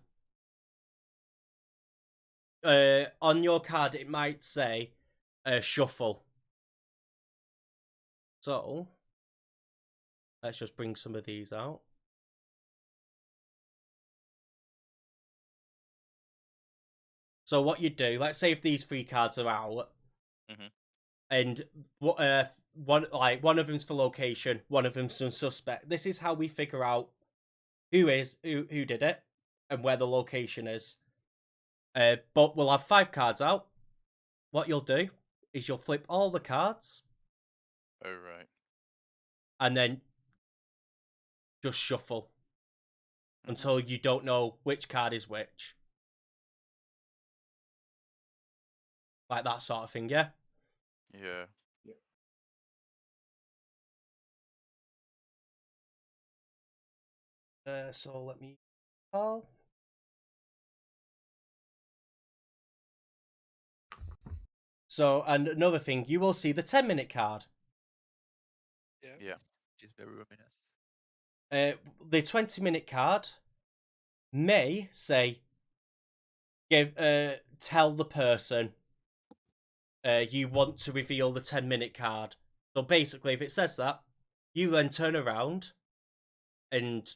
On your card, it might say shuffle. So let's just bring some of these out. So what you do, let's say if these 3 cards are out, and one of them's for location, one of them's for suspect. This is how we figure out who did it and where the location is. But we'll have 5 cards out. What you'll do is you'll flip all the cards. Oh, right. And then just shuffle until you don't know which card is which. Like that sort of thing, yeah? Yeah. So let me call. So, and another thing, you will see the 10-minute card. Yeah. Which is very ominous. The 20-minute card may say, tell the person you want to reveal the 10-minute card. So basically, if it says that, you then turn around and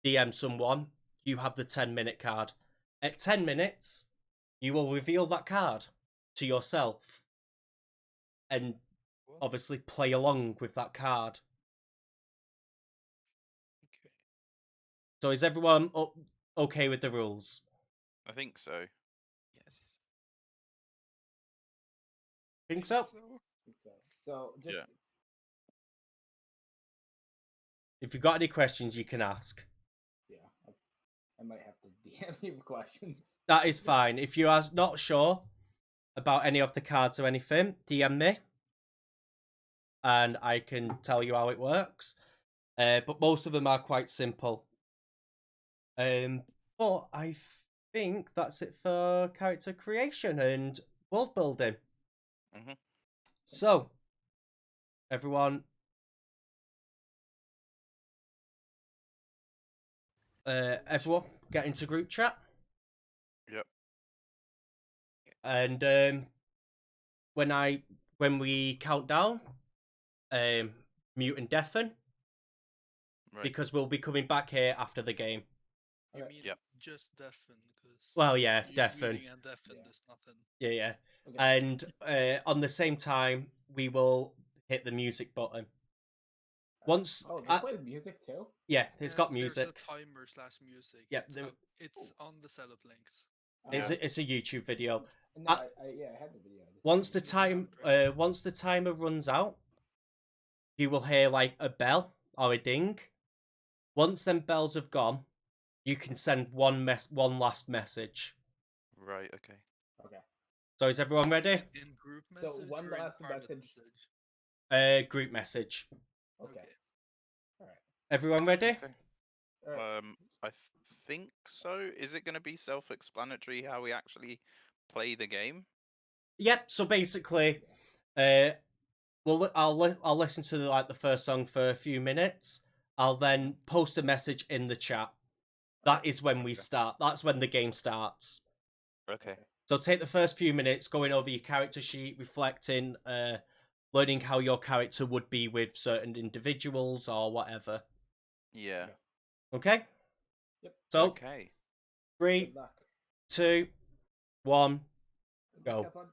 DM someone, you have the 10-minute card. At 10 minutes, you will reveal that card to yourself and obviously play along with that card. Okay. So is everyone okay with the rules? I think so. Yes. Think so? think so. So just Yeah. If you've got any questions, you can ask. yeah, I might have to DM you questions. That is fine. If you are not sure about any of the cards or anything, DM me. And I can tell you how it works. But most of them are quite simple. But I think that's it for character creation and world building. Mhm. So, everyone, everyone get into group chat. And when we count down, mute and deafen, Right. because we'll be coming back here after the game. You Okay. mean Yep. just deafen? Because Well, yeah, deafen. muting and deafen Yeah. is nothing. Yeah. Okay. And on the same time, we will hit the music button. Once, Oh, they play the music too. yeah, it's got There's music. a timer / music. Yeah, It's on the setup links. It's a YouTube video. No, Uh, I had the video. Once the You can time, upgrade. once the timer runs out, you will hear like a bell or a ding. Once them bells have gone, you can send one last message. Right. Okay. Okay. So is everyone ready? In group So message one or in last private message. Group message. Okay. All right. Everyone ready? Okay. All right. I think so. Is it going to be self-explanatory how we actually play the game? Yep. So basically, I'll listen to the first song for a few minutes. I'll then post a message in the chat. That is when we start. That's when the game starts. Okay. So take the first few minutes going over your character sheet, reflecting, learning how your character would be with certain individuals or whatever. Yeah. Okay? Yep. So, Okay. 3, Good luck. 2, 1, Good luck, go. have fun.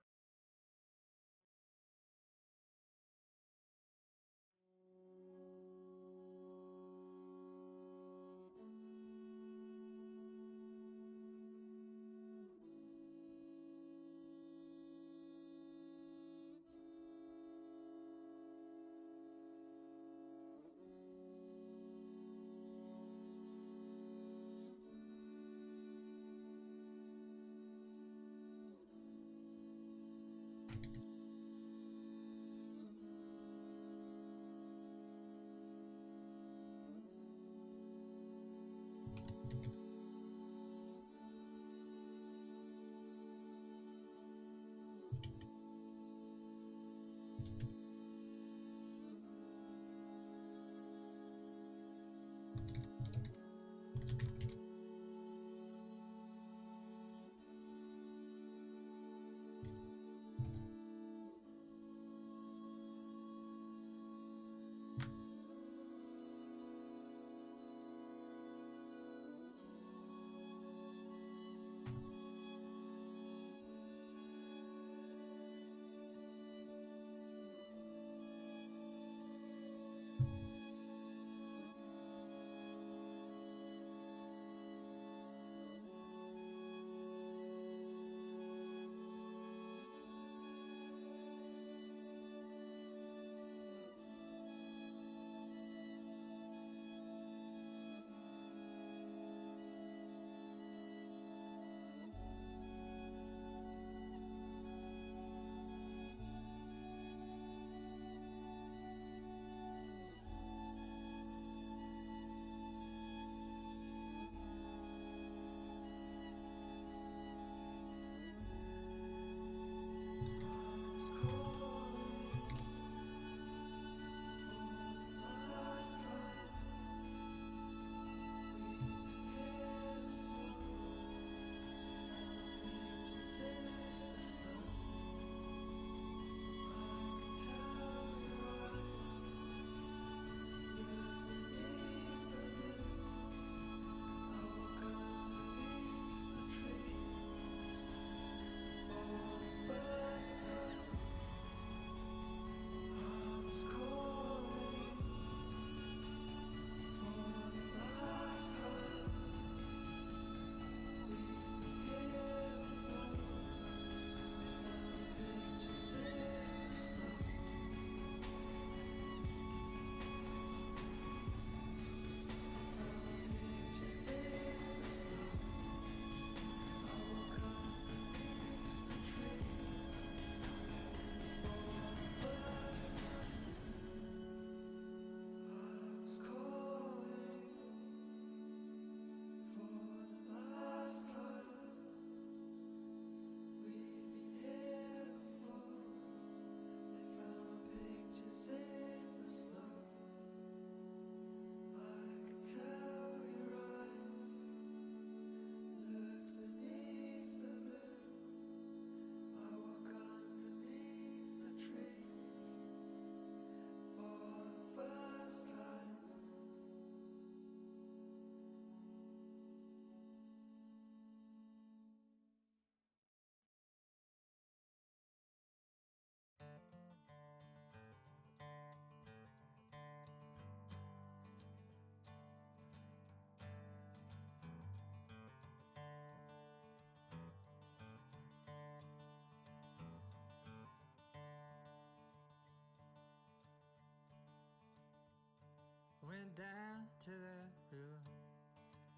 went down to the river,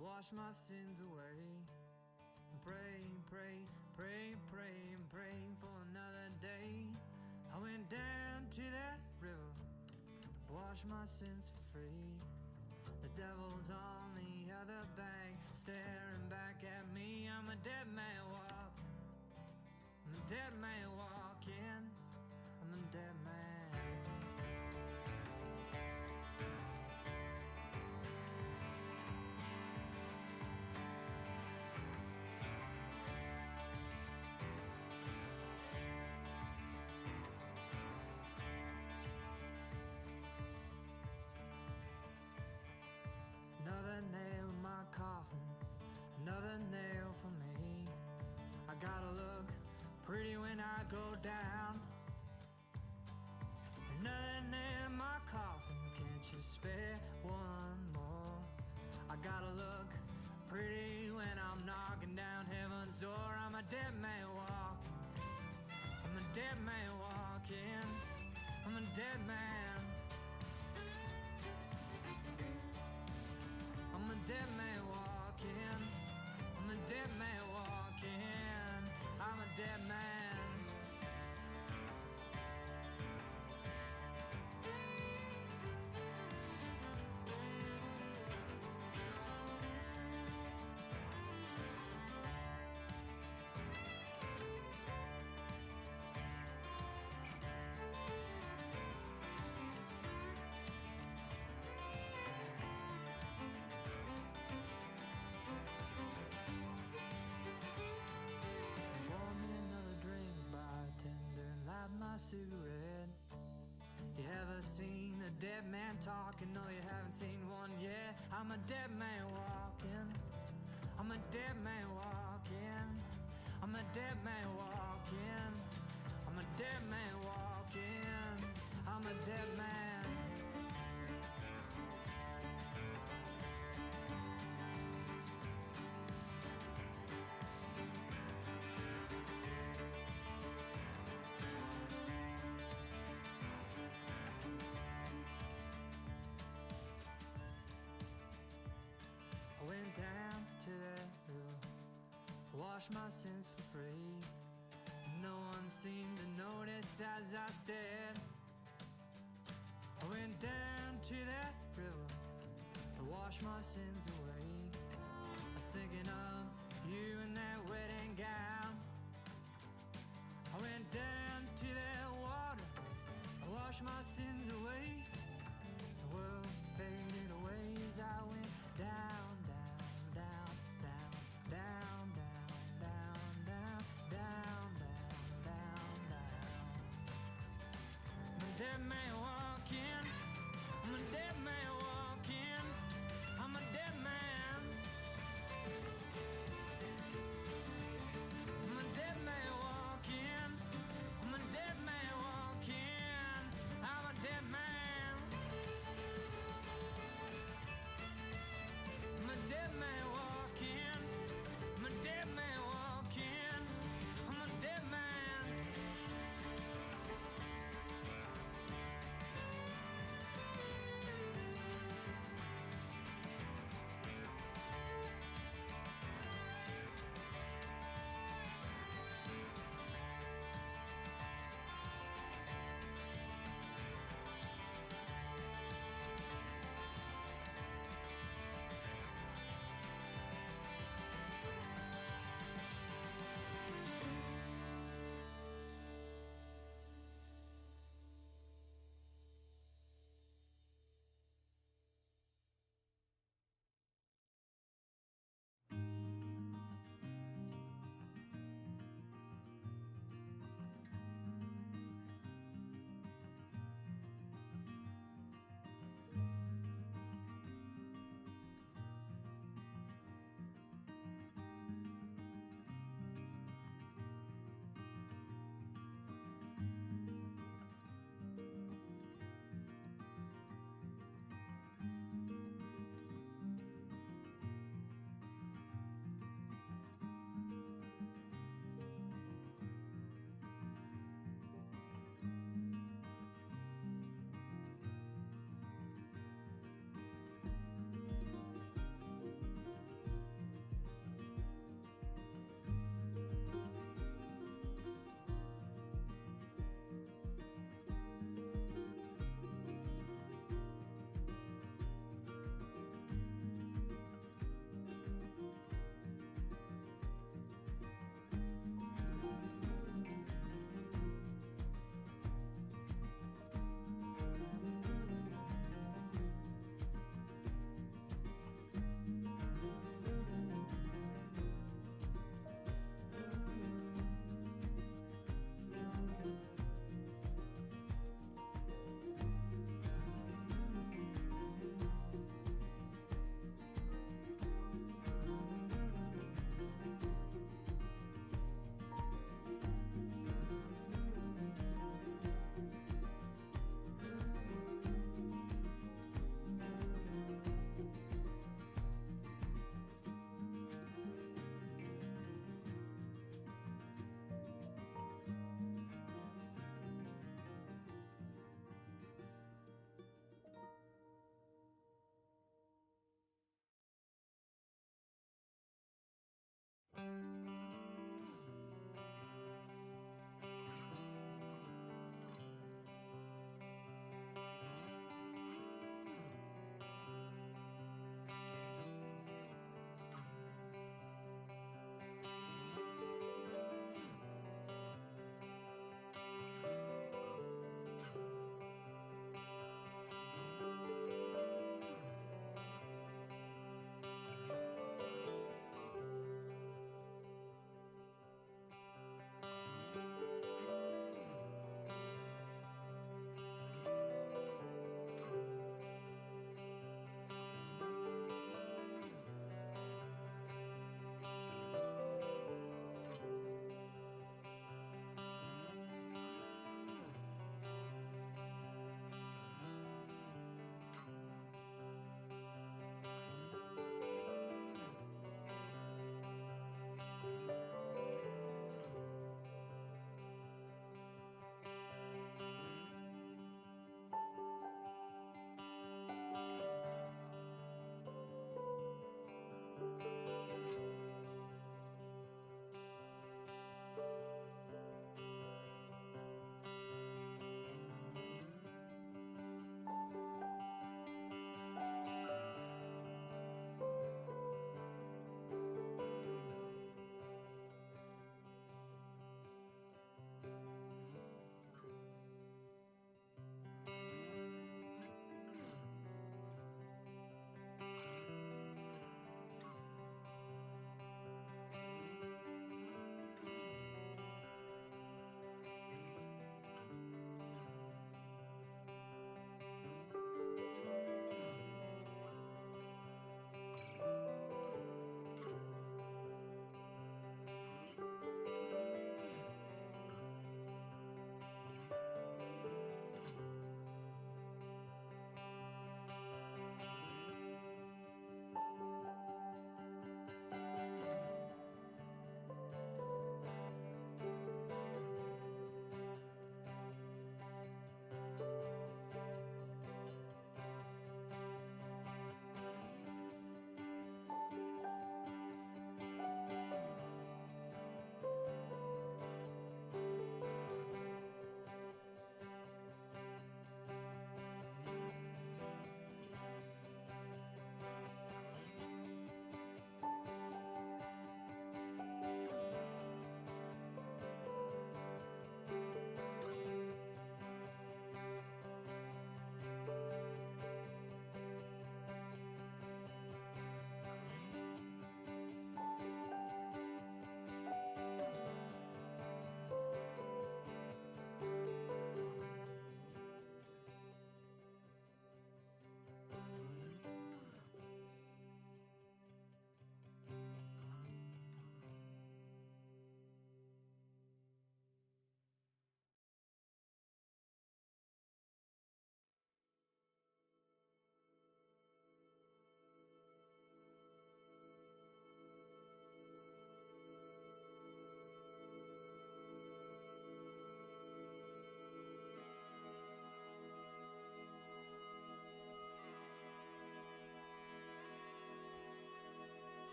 washed my sins away. Praying, praying, praying, praying, praying for another day. I went down to that river, washed my sins for free. The devil's on the other bank, staring back at me. I'm a dead man walking. I'm a dead man walking. I'm a dead man. Another nail in my coffin, another nail for me. I gotta look pretty when I go down. Another nail in my coffin, can't you spare one more? I gotta look pretty when I'm knocking down heaven's door. I'm a dead man walking. I'm a dead man walking. I'm a dead man. I'm a dead man walking. I'm a dead man walking. I'm a dead man. Pour me another drink, bartender, light my cigarette. You ever seen a dead man talking? No, you haven't seen one yet. I'm a dead man walking. I'm a dead man walking. I'm a dead man walking. I'm a dead man walking. I'm a dead man. I went down to that river, washed my sins for free. No one seemed to notice as I stared. I went down to that river to wash my sins away. I was thinking of you in that wedding gown. I went down to that water, I washed my sins away. The world faded away as I went down, down, down, down, down, down, down, down, down, down, down, down. I'm a dead man walking. I'm a dead man walking. I'm a dead man. I'm a dead man walking. I'm a dead man walking. I'm a dead man. I'm a dead man walking. I'm a dead man walking. I'm a dead man.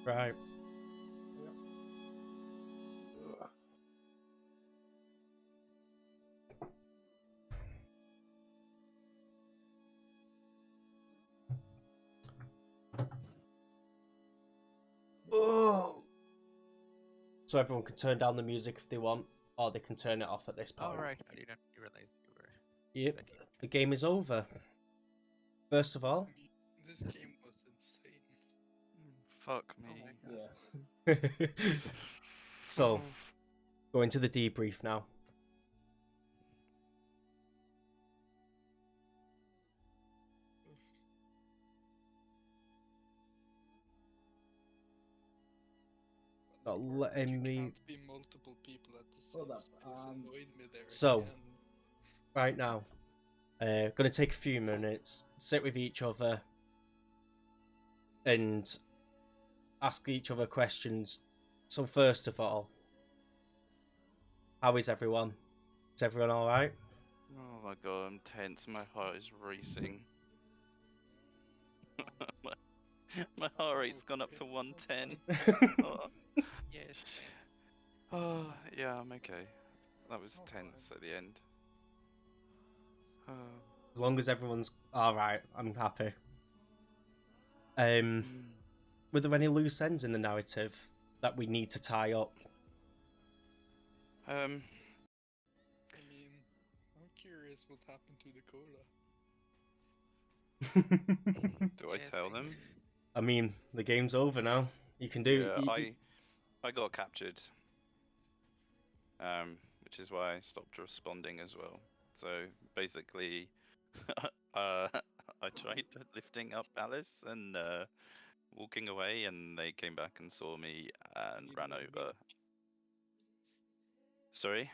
Right. Oh. So everyone can turn down the music if they want, or they can turn it off at this point. All right, I didn't realize you were. Yep. back in chat. The game is over. First of all, This game was insane. Fuck Oh me. my god. Yeah. so going to the debrief now. Not The part that letting you me. can't be multiple people at the same Hold up, space annoyed me there. at so- the end. Right now, gonna take a few minutes, sit with each other, and ask each other questions. So first of all, how is everyone? Is everyone all right? Oh my god, I'm tense. My heart is racing. my heart rate's gone up to 110. Oh. Yes. Oh, yeah, I'm okay. That was Oh, tense fine. at the end. Oh. As long as everyone's all right, I'm happy. Were there any loose ends in the narrative that we need to tie up? I mean, I'm curious what happened to Dakota. Do I Yes, tell I- them? I mean, the game's over now. You can do. Yeah, I got captured. Which is why I stopped responding as well. So basically, I tried lifting up Alice and walking away, and they came back and saw me and Need ran more over. milk. Sorry?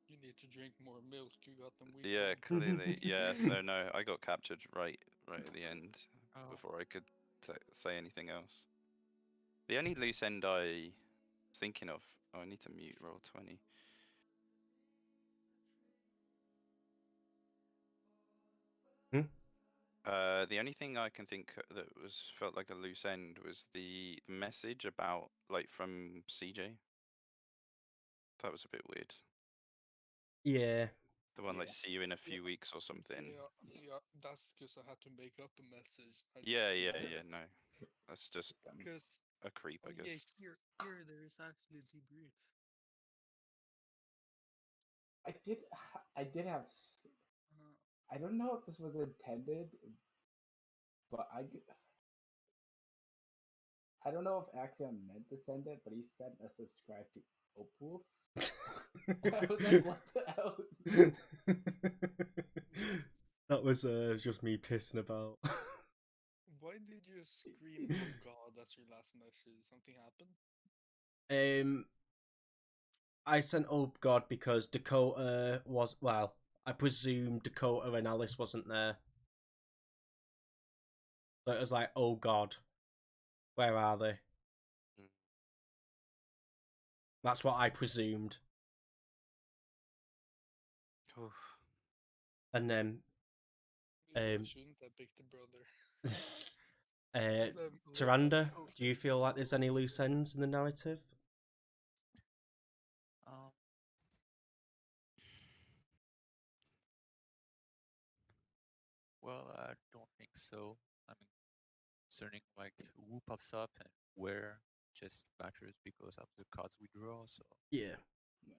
You need to drink more milk. You got them weak. Yeah, bones. clearly. Yeah, so no, I got captured right at the end Oh, before I could say anything else. The only loose end I was thinking of. Oh, I need to mute roll 20. The only thing I can think that felt like a loose end was the message about from CJ. That was a bit weird. Yeah. The one Yeah. see you in a few weeks or something. Yeah, that's because I had to make up a message. Yeah, no. That's just Because a creep, I guess. here there is actually debrief. I did have. I don't know if this was intended, but I don't know if Axiom meant to send it, but he sent a subscribe to Opwolf. I was like, what the hell? That was just me pissing about. Why did you scream "Oh God" as your last message? Something happened? I sent "Oh God" because Dakota was I presume Dakota and Alice wasn't there. So it was like, "Oh God, where are they?" Mm. That's what I presumed. Oof. And then, Maybe I shouldn't have picked a brother. 'Cause I've let Tyrande, myself do you get feel like so there's any loose wasted. ends in the narrative? Um, well, I don't think so. I mean, concerning who pops up and where just matters because of the cards we draw. So Yeah.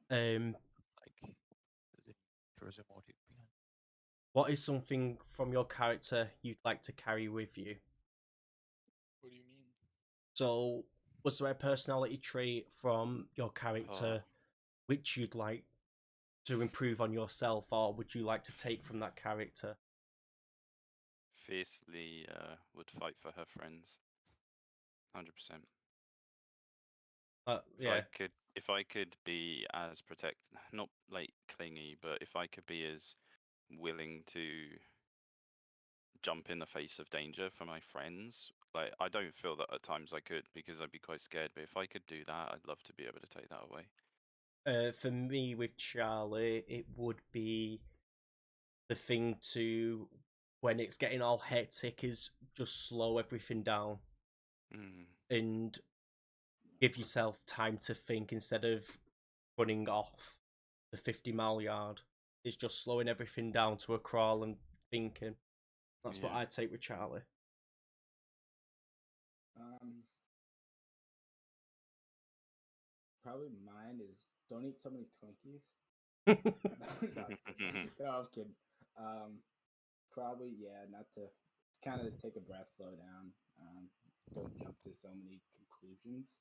there's any further motive behind. What is something from your character you'd like to carry with you? What do you mean? So, was there a personality trait from your character which you'd like to improve on yourself, or would you like to take from that character? Fiercely would fight for her friends. 100%. Yeah. If I could be as not clingy, but if I could be as willing to jump in the face of danger for my friends, I don't feel that at times I could because I'd be quite scared. But if I could do that, I'd love to be able to take that away. For me, with Charlie, it would be the thing to, when it's getting all hectic, is just slow everything down Mm. and give yourself time to think instead of running off the 50-mile yard. It's just slowing everything down to a crawl and thinking. That's what Yeah. I'd take with Charlie. Probably mine is don't eat so many Twinkies. No, I'm kidding. Probably not to kind of take a breath, slow down. Don't jump to so many conclusions.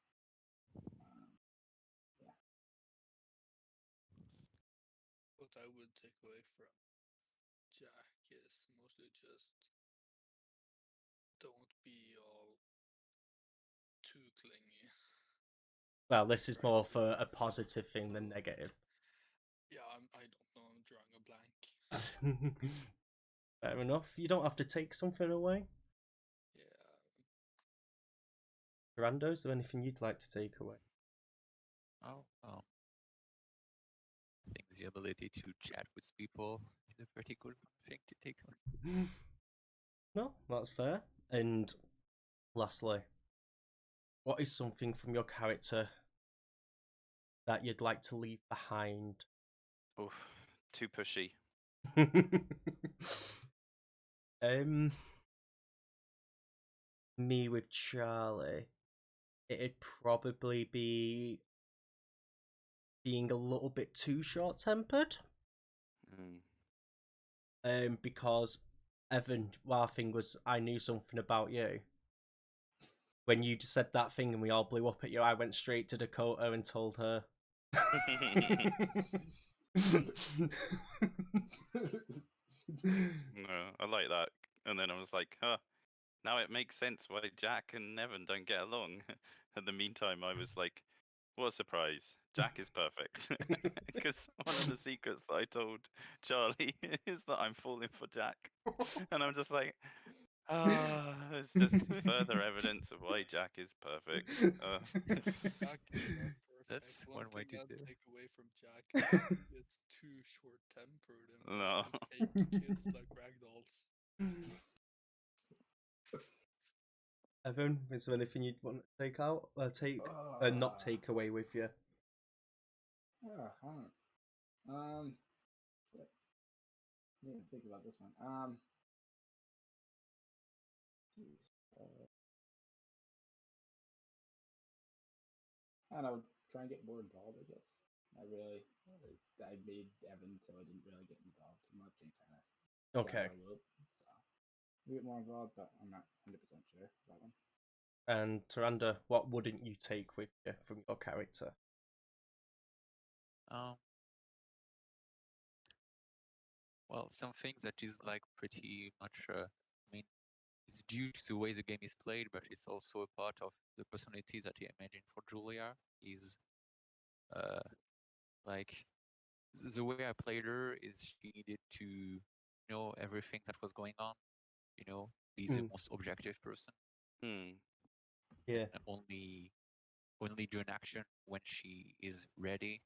What I would take away from Jack is mostly just don't be all too clingy. Well, this is Right. more for a positive thing than negative. Yeah, I don't know. I'm drawing a blank. Fair enough. You don't have to take something away. Yeah. Rando, is there anything you'd like to take away? Oh, I think the ability to chat with people is a pretty good thing to take on. No, that's fair. And lastly, what is something from your character that you'd like to leave behind? Oof, too pushy. Me with Charlie, it'd probably be being a little bit too short-tempered. Because Evan, our thing was I knew something about you. When you said that thing and we all blew up at you, I went straight to Dakota and told her. No, I like that. And then I was like, huh, now it makes sense why Jack and Evan don't get along. In the meantime, I was like, what a surprise. Jack is perfect. Because one of the secrets that I told Charlie is that I'm falling for Jack. And I'm just like, it's just further evidence of why Jack is perfect. Jack is not perfect. That's One one way thing to I'd do it. take away from Jack is it's too short-tempered and No. often take kids like ragdolls. Evan, is there anything you'd want to take out? Not take away with you? Yeah, I don't. I didn't think about this one. Geez, I don't know. Try and get more involved. I guess I made Evan, so I didn't really get involved too much and kind of Okay. loop. So a bit more involved, but I'm not 100% sure about one. And Taranda, what wouldn't you take with you from your character? Well, some things that is like pretty much. I mean, it's due to the way the game is played, but it's also a part of the personality that I imagine for Julia. Is like the way I played her is she needed to know everything that was going on. Be the most objective person. Yeah. And only do an action when she is ready.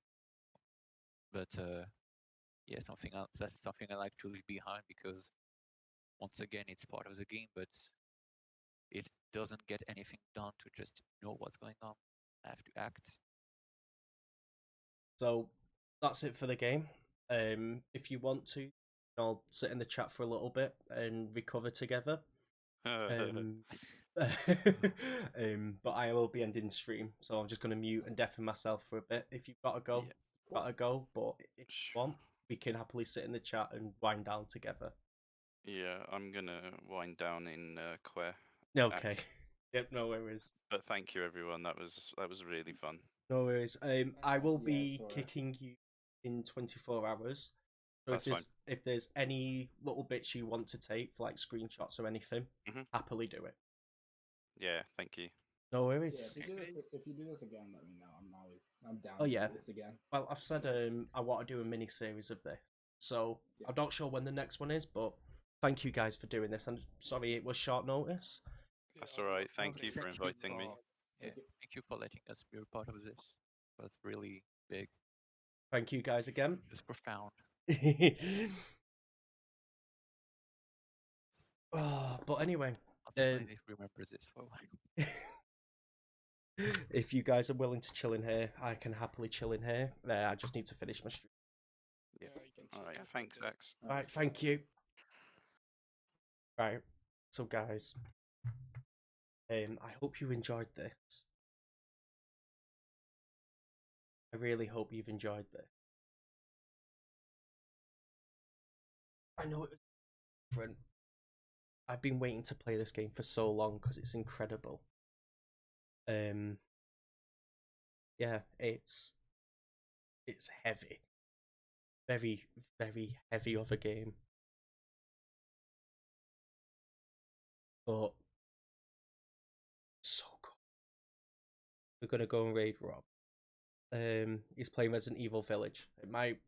But yeah, something else. That's something I like to leave behind because once again, it's part of the game, but it doesn't get anything done to just know what's going on. I have to act. So that's it for the game. If you want to, I'll sit in the chat for a little bit and recover together. But I will be ending the stream, so I'm just going to mute and deafen myself for a bit. If you've got to go, gotta go. But if you want, we can happily sit in the chat and wind down together. Yeah, I'm gonna wind down in Quer. Okay. Yep, no worries. But thank you, everyone. That was really fun. No worries. I will be for- kicking you in 24 hours. So That's if there's any little bits you want to take, like screenshots or anything, happily do it. Yeah, thank you. No Yeah, worries. if you do this again, let me know. I'm down Oh to yeah. do this again. Well, I've said I want to do a mini series of this, so I'm not sure when the next one is, but thank you guys for doing this. I'm sorry it was short notice. That's all right. Thank you for Thank inviting me. Yeah, thank you for letting us be a part of this. It was really big. Thank you guys again. It's profound. But anyway, I'll definitely remember this for a while. If you guys are willing to chill in here, I can happily chill in here. I just need to finish my stream. Yeah. Yeah, you can All chill right. out Thanks, there. Axe. Right, thank you. Right, so guys, I hope you enjoyed this. I really hope you've enjoyed this. I know it was different. I've been waiting to play this game for so long because it's incredible. Yeah, it's heavy. Very, very heavy of a game. But so cool. We're gonna go and raid Rob. He's playing Resident Evil Village. It might,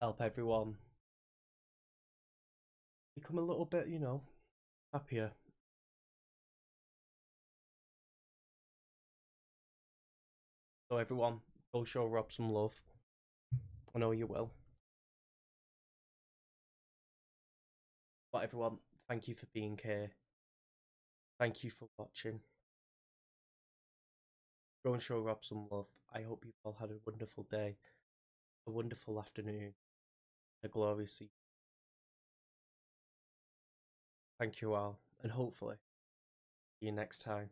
help everyone become a little bit, happier. So everyone, go show Rob some love. I know you will. But everyone, thank you for being here. Thank you for watching. Go and show Rob some love. I hope you've all had a wonderful day, a wonderful afternoon, a glorious evening. Thank you all, and hopefully, see you next time.